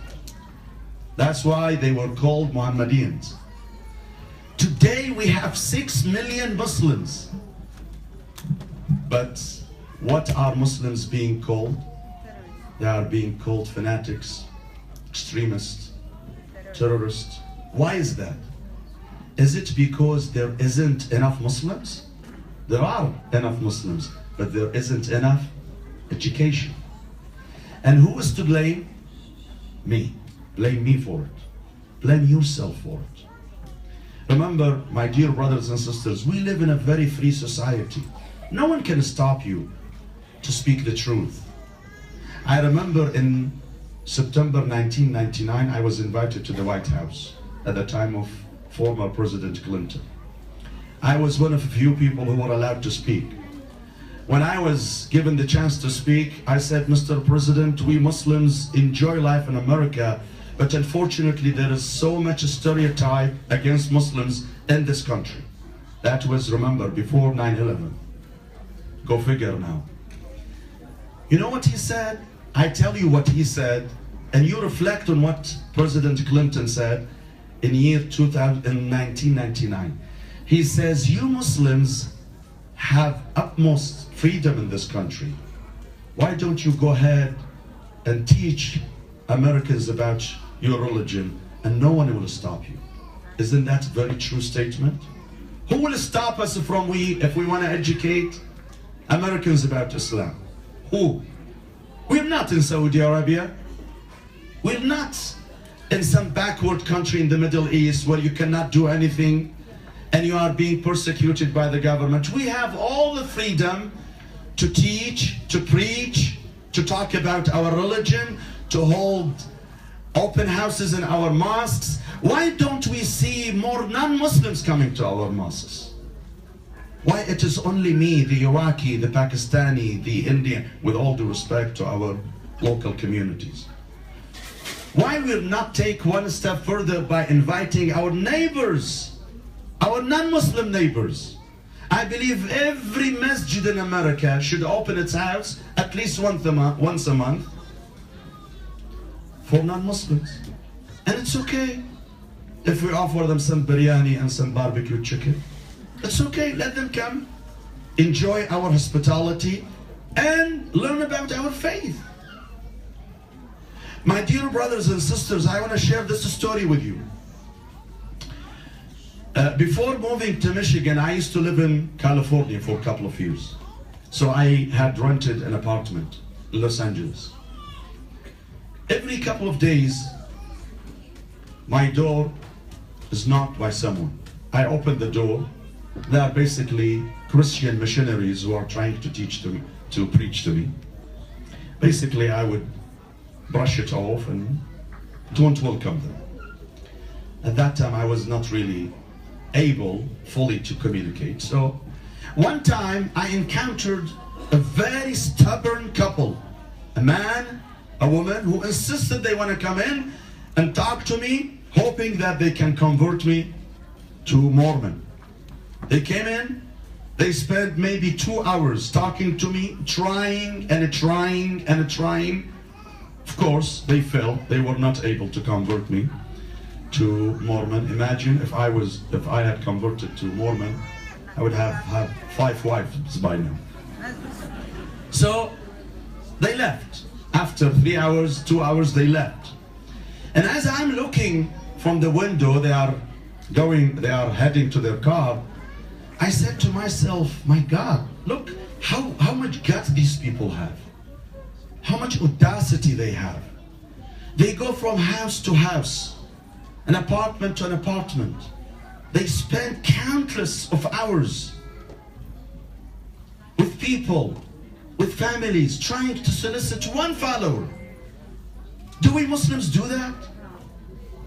That's why they were called Muhammadiyans. Today we have 6 million Muslims. But what are Muslims being called? They are being called fanatics, extremists, terrorists. Why is that? Is it because there isn't enough Muslims? There are enough Muslims, but there isn't enough education. And who is to blame? Me. Blame me for it. Blame yourself for it. Remember, my dear brothers and sisters, we live in a very free society. No one can stop you to speak the truth. I remember in September 1999, I was invited to the White House at the time of former President Clinton. I was one of the few people who were allowed to speak. When I was given the chance to speak, I said, Mr. President, we Muslims enjoy life in America, but unfortunately there is so much stereotype against Muslims in this country. That was, remember, before 9/11. Go figure now. You know what he said? I tell you what he said, and you reflect on what President Clinton said in year 1999. He says, you Muslims have utmost freedom in this country. Why don't you go ahead and teach Americans about your religion, and no one will stop you? Isn't that a very true statement? Who will stop us if we want to educate Americans about Islam? Who? We're not in Saudi Arabia. We're not in some backward country in the Middle East where you cannot do anything and you are being persecuted by the government. We have all the freedom to teach, to preach, to talk about our religion, to hold open houses in our mosques. Why don't we see more non-Muslims coming to our mosques? Why it is only me, the Iraqi, the Pakistani, the Indian, with all due respect to our local communities? Why will not take one step further by inviting our neighbors, our non-Muslim neighbors? I believe every masjid in America should open its house at least once a month for non-Muslims. And it's okay if we offer them some biryani and some barbecue chicken. It's okay, let them come, enjoy our hospitality, and learn about our faith. My dear brothers and sisters, I want to share this story with you. Before moving to Michigan, I used to live in California for a couple of years. So I had rented an apartment in Los Angeles. Every couple of days, my door is knocked by someone. I open the door. They are basically Christian missionaries who are trying to teach them to preach to me. Basically, I would brush it off and don't welcome them. At that time, I was not really able fully to communicate. So one time I encountered a very stubborn couple, a man, a woman, who insisted they want to come in and talk to me, hoping that they can convert me to Mormon. They came in, they spent maybe 2 hours talking to me, trying and trying and trying. Of course, they failed. They were not able to convert me to Mormon. Imagine if I had converted to Mormon, I would have 5 wives by now. So they left. After 3 hours, 2 hours, they left. And as I'm looking from the window, they are heading to their car. I said to myself, my God, look how much guts these people have. How much audacity they have. They go from house to house, an apartment to an apartment. They spend countless of hours with people, with families, trying to solicit one follower. Do we Muslims do that?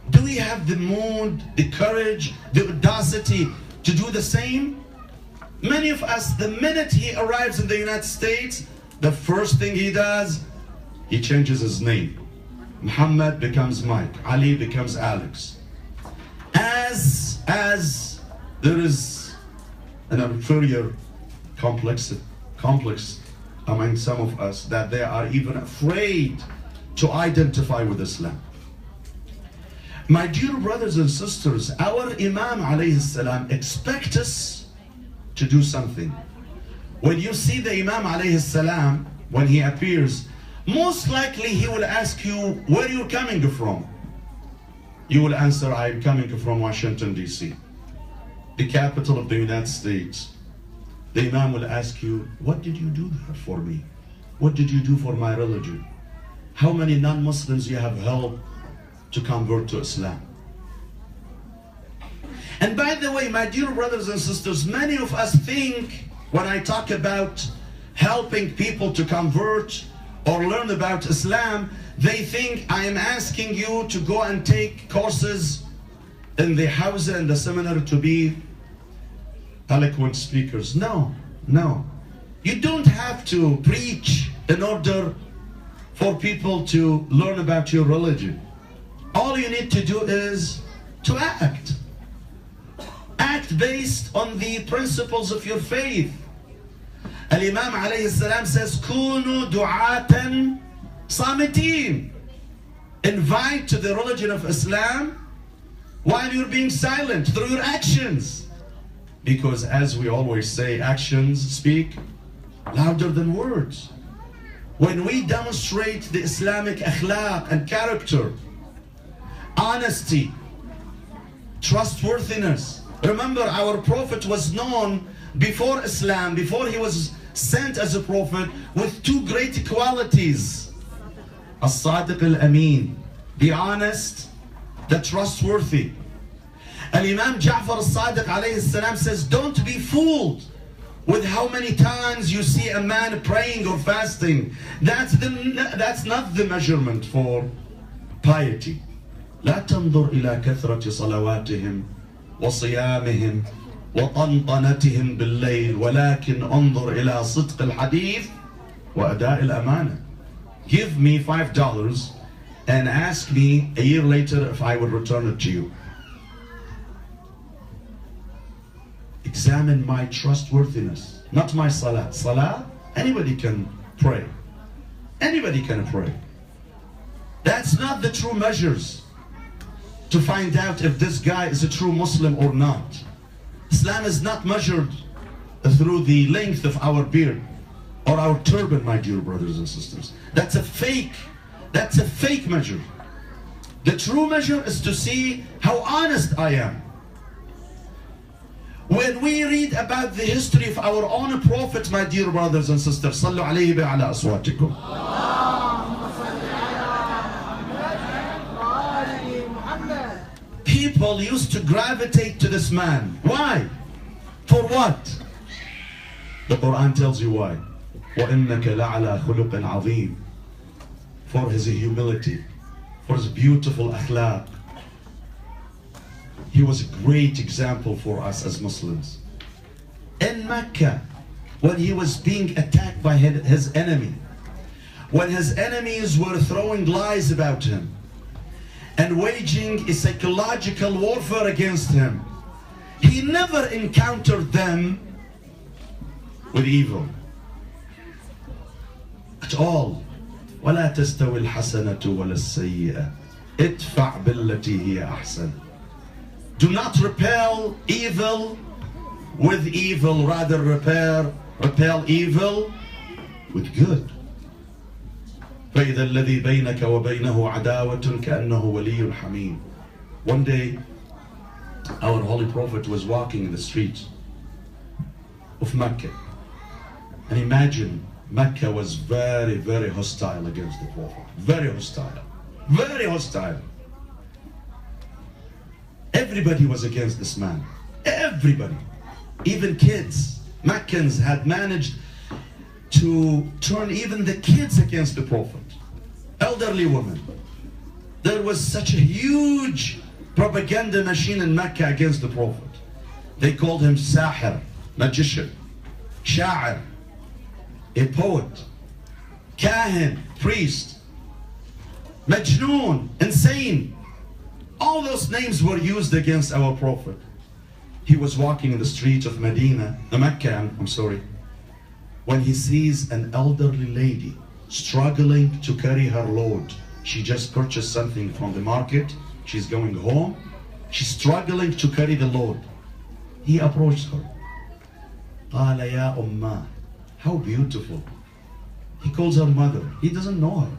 Do we have the mood, the courage, the audacity to do the same? Many of us, the minute he arrives in the United States, the first thing he does, he changes his name. Muhammad becomes Mike, Ali becomes Alex. As there is an inferior complex among some of us, that they are even afraid to identify with Islam. My dear brothers and sisters, our Imam alayhi salam expects us to do something. When you see the Imam alayhi salam, when he appears, most likely he will ask you, where you're coming from? You will answer, I'm coming from Washington, D.C., the capital of the United States. The Imam will ask you, what did you do there for me? What did you do for my religion? How many non-Muslims you have helped to convert to Islam? And by the way, my dear brothers and sisters, many of us think, when I talk about helping people to convert or learn about Islam, they think I am asking you to go and take courses in the house and the seminar to be eloquent speakers. No, no. You don't have to preach in order for people to learn about your religion. All you need to do is to act. Act based on the principles of your faith. Al-Imam alayhi salam says, Kunu du'atan samitin. Invite to the religion of Islam while you're being silent, through your actions. Because as we always say, actions speak louder than words. When we demonstrate the Islamic akhlaq and character, honesty, trustworthiness. Remember, our Prophet was known before Islam, before he was sent as a prophet, with 2 great qualities. As-Sadiq al-Amin, the honest, the trustworthy. Al-Imam Ja'far al-Sadiq alayhi salam says, don't be fooled with how many times you see a man praying or fasting. That's not the measurement for piety. لا تنظر إلى كثرة صلواتهم وصيامهم وطنطنتهم بالليل ولكن انظر إلى صدق الحديث وأداء الأمانة. Give me $5 and ask me a year later if I will return it to you. Examine my trustworthiness, not my salah. Salah, anybody can pray. Anybody can pray. That's not the true measures to find out if this guy is a true Muslim or not. Islam is not measured through the length of our beard or our turban, my dear brothers and sisters. That's a fake measure. The true measure is to see how honest I am. When we read about the history of our own prophet, my dear brothers and sisters, صلوا عليه بأعلى أصواتكم. People used to gravitate to this man. Why? For what? The Quran tells you why. وَإِنَّكَ لَعَلَى خُلُقٍ عَظِيمٍ, for his humility, for his beautiful akhlaq. He was a great example for us as Muslims. In Mecca, when he was being attacked by his enemy, when his enemies were throwing lies about him and waging a psychological warfare against him, he never encountered them with evil at all. وَلَا تَسْتَوِي الْحَسَنَةُ وَلَا السَّيِّئَةُ ادْفَعْ بِالَّتِي هِيَ أَحْسَنُ. Do not repel evil with evil, rather repel evil with good. فَإِذَا الَّذِي بَيْنَكَ وَبَيْنَهُ عَدَاوَةٌ كَأَنَّهُ وَلِيٌّ حَمِيمٌ. One day, our Holy Prophet was walking in the streets of Mecca. And imagine, Mecca was very, very hostile against the Prophet. Very hostile. Very hostile. Everybody was against this man. Everybody. Even kids. Meccans had managed to turn even the kids against the Prophet. Elderly women. There was such a huge propaganda machine in Mecca against the Prophet. They called him Sahir, magician, Sha'ir, a poet, Kahin, priest, Majnoon, insane. All those names were used against our Prophet. He was walking in the street of Medina, Mecca, I'm sorry, when he sees an elderly lady struggling to carry her load. She just purchased something from the market. She's going home. She's struggling to carry the load. He approached her. قال يا أمّا. How beautiful. He calls her mother. He doesn't know her.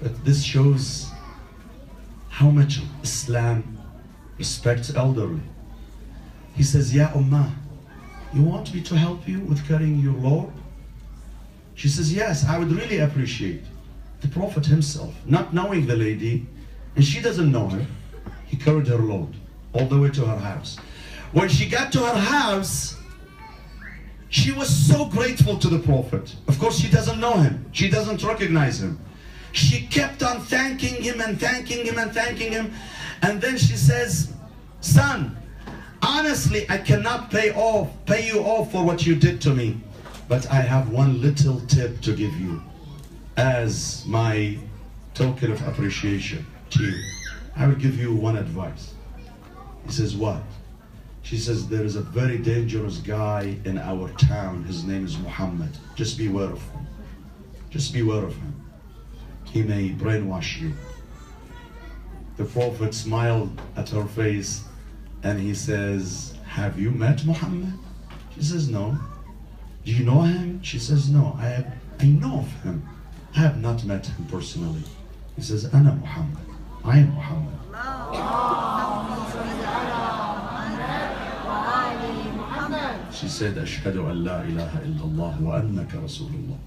But this shows how much Islam respects elderly. He says, Ya Ummah, you want me to help you with carrying your load? She says, yes, I would really appreciate. The Prophet himself, not knowing the lady, and she doesn't know her, he carried her load all the way to her house. When she got to her house, she was so grateful to the Prophet. Of course, she doesn't know him. She doesn't recognize him. She kept on thanking him and thanking him and thanking him. And then she says, son, honestly, I cannot pay you off for what you did to me. But I have one little tip to give you as my token of appreciation to you. I will give you one advice. He says, what? She says, there is a very dangerous guy in our town. His name is Muhammad. Just beware of him. Just beware of him. He may brainwash you. The Prophet smiled at her face and he says, have you met Muhammad? She says, no. Do you know him? She says, no, I know of him. I have not met him personally. He says, Ana Muhammad. I am Muhammad. She said, Ashhadu an la ilaha illallah wa annaka Rasulullah.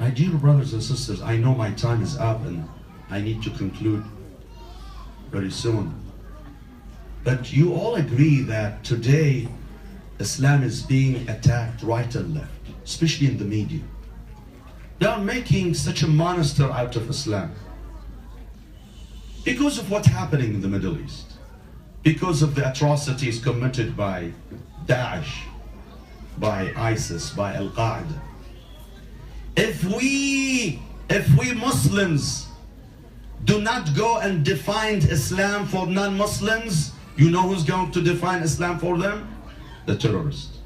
My dear brothers and sisters, I know my time is up and I need to conclude very soon. But you all agree that today Islam is being attacked right and left, especially in the media. They are making such a monster out of Islam because of what's happening in the Middle East, because of the atrocities committed by Daesh, by ISIS, by Al-Qaeda. If we Muslims do not go and define Islam for non-Muslims, you know who's going to define Islam for them? The terrorists.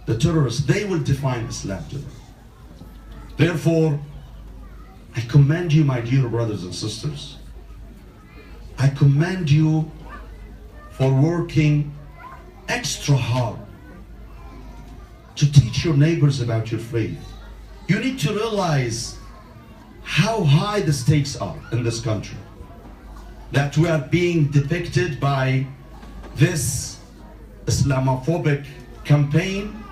The terrorists, they will define Islam to them. Therefore, I commend you, my dear brothers and sisters. I commend you for working extra hard to teach your neighbors about your faith. You need to realize how high the stakes are in this country. That we are being depicted by this Islamophobic campaign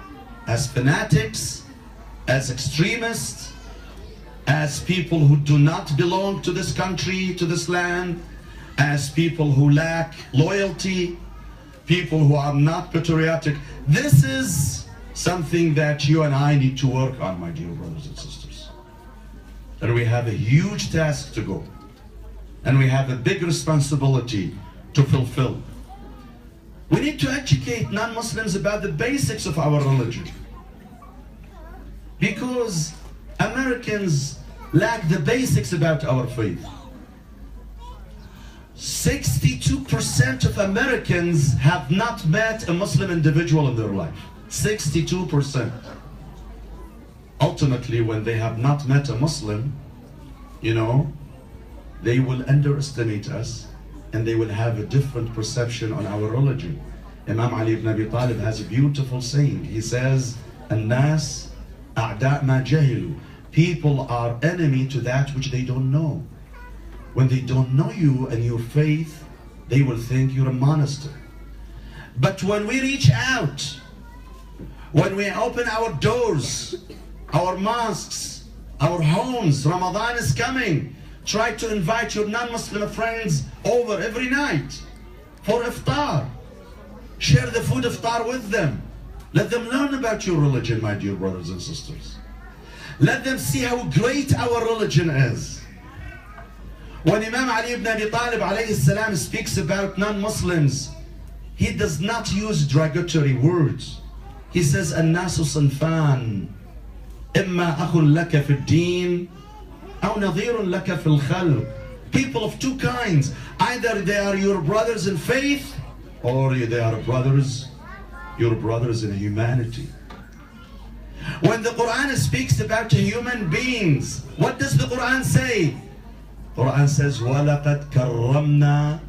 as fanatics, as extremists, as people who do not belong to this country, to this land, as people who lack loyalty. people who are not patriotic. This is something that you and I need to work on, my dear brothers and sisters. And we have a huge task to go. And we have a big responsibility to fulfill. We need to educate non-Muslims about the basics of our religion. Because Americans lack the basics about our faith. 62% of Americans have not met a Muslim individual in their life. 62%. Ultimately, when they have not met a Muslim, you know, they will underestimate us and they will have a different perception on our religion. Imam Ali ibn Abi Talib has a beautiful saying. He says, "An-nas a'da' ma jahilu." People are enemy to that which they don't know. When they don't know you and your faith, they will think you're a monster. But when we reach out, when we open our doors, our mosques, our homes, Ramadan is coming. Try to invite your non-Muslim friends over every night for iftar. Share the food iftar with them. Let them learn about your religion, my dear brothers and sisters. Let them see how great our religion is. When Imam Ali ibn Abi Talib alayhi salam speaks about non-Muslims, he does not use derogatory words. He says, "الناس صنفان إما أخ لك في الدين أو نظير لك في الخلق." People of two kinds. Either they are your brothers in faith, or they are your brothers in humanity. When the Quran speaks about human beings, what does the Quran say? Quran says, وَلَقَدْ كَرَّمْنَا.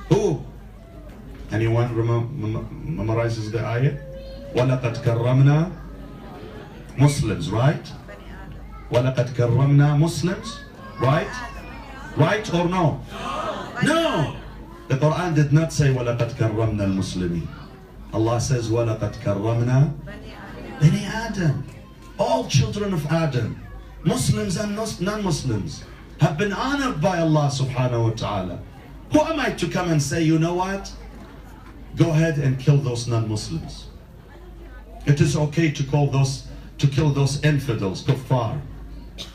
Who? Anyone memorizes the ayah? وَلَقَدْ كَرَّمْنَا Muslims, right? وَلَقَدْ كَرَّمْنَا Muslims, right? Right or no? No! The Quran did not say وَلَقَدْ كَرَّمْنَا الْمُسْلِمِينَ. Allah says وَلَقَدْ كَرَّمْنَا Bani Adam. All children of Adam, Muslims and non-Muslims, have been honored by Allah subhanahu wa ta'ala. Who am I to come and say, you know what? Go ahead and kill those non-Muslims. It is okay to kill those infidels, kuffar.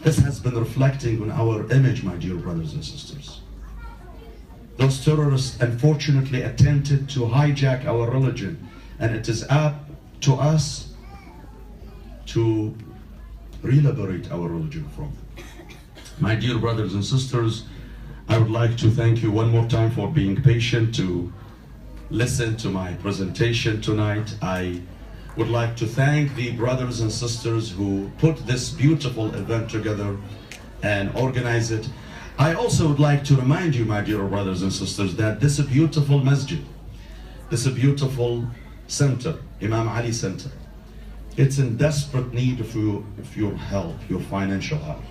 This has been reflecting on our image, my dear brothers and sisters. Those terrorists unfortunately attempted to hijack our religion, and it is up to us to re-liberate our religion from them. My dear brothers and sisters, I would like to thank you one more time for being patient to listen to my presentation tonight. I would like to thank the brothers and sisters who put this beautiful event together and organize it. I also would like to remind you, my dear brothers and sisters, that this beautiful masjid, this beautiful center, Imam Ali Center, it's in desperate need of your help, your financial help.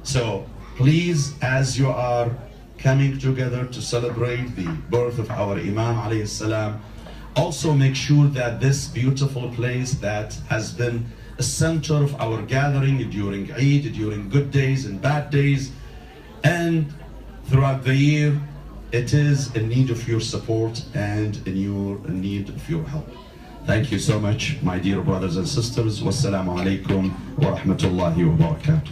So please, as you are coming together to celebrate the birth of our Imam alayhi salam, also make sure that this beautiful place that has been a center of our gathering during Eid, during good days and bad days, and throughout the year, it is in need of your support and in need of your help. Thank you so much, my dear brothers and sisters. Wassalamu alaikum wa rahmatullahi wa barakatuh.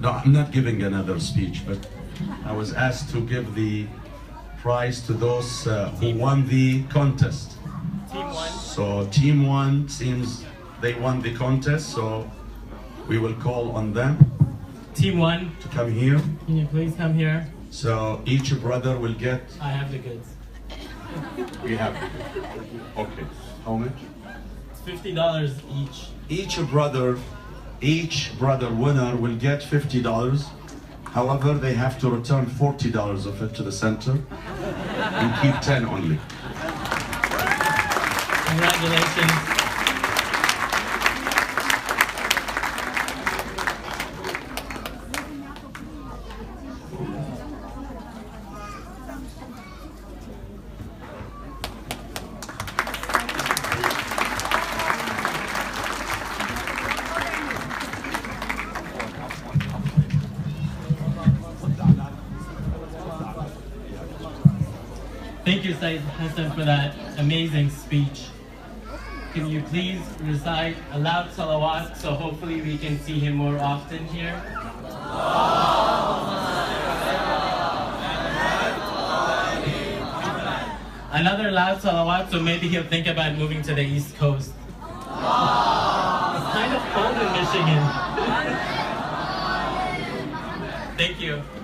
No, I'm not giving another speech, but I was asked to give the prize to those who won the contest. Team 1. So Team 1 seems they won the contest, so we will call on them. Team 1. To come here. Can you please come here? So each brother will get... I have the goods. We have... Okay. How much? It's $50 each. Each brother winner will get $50. However, they have to return $40 of it to the center and keep 10 only. Congratulations. you, Sayyid Hassan, for that amazing speech. Can you please recite a loud salawat so hopefully we can see him more often here? Another loud salawat, so maybe he'll think about moving to the East Coast. It's kind of cold in Michigan. Thank you.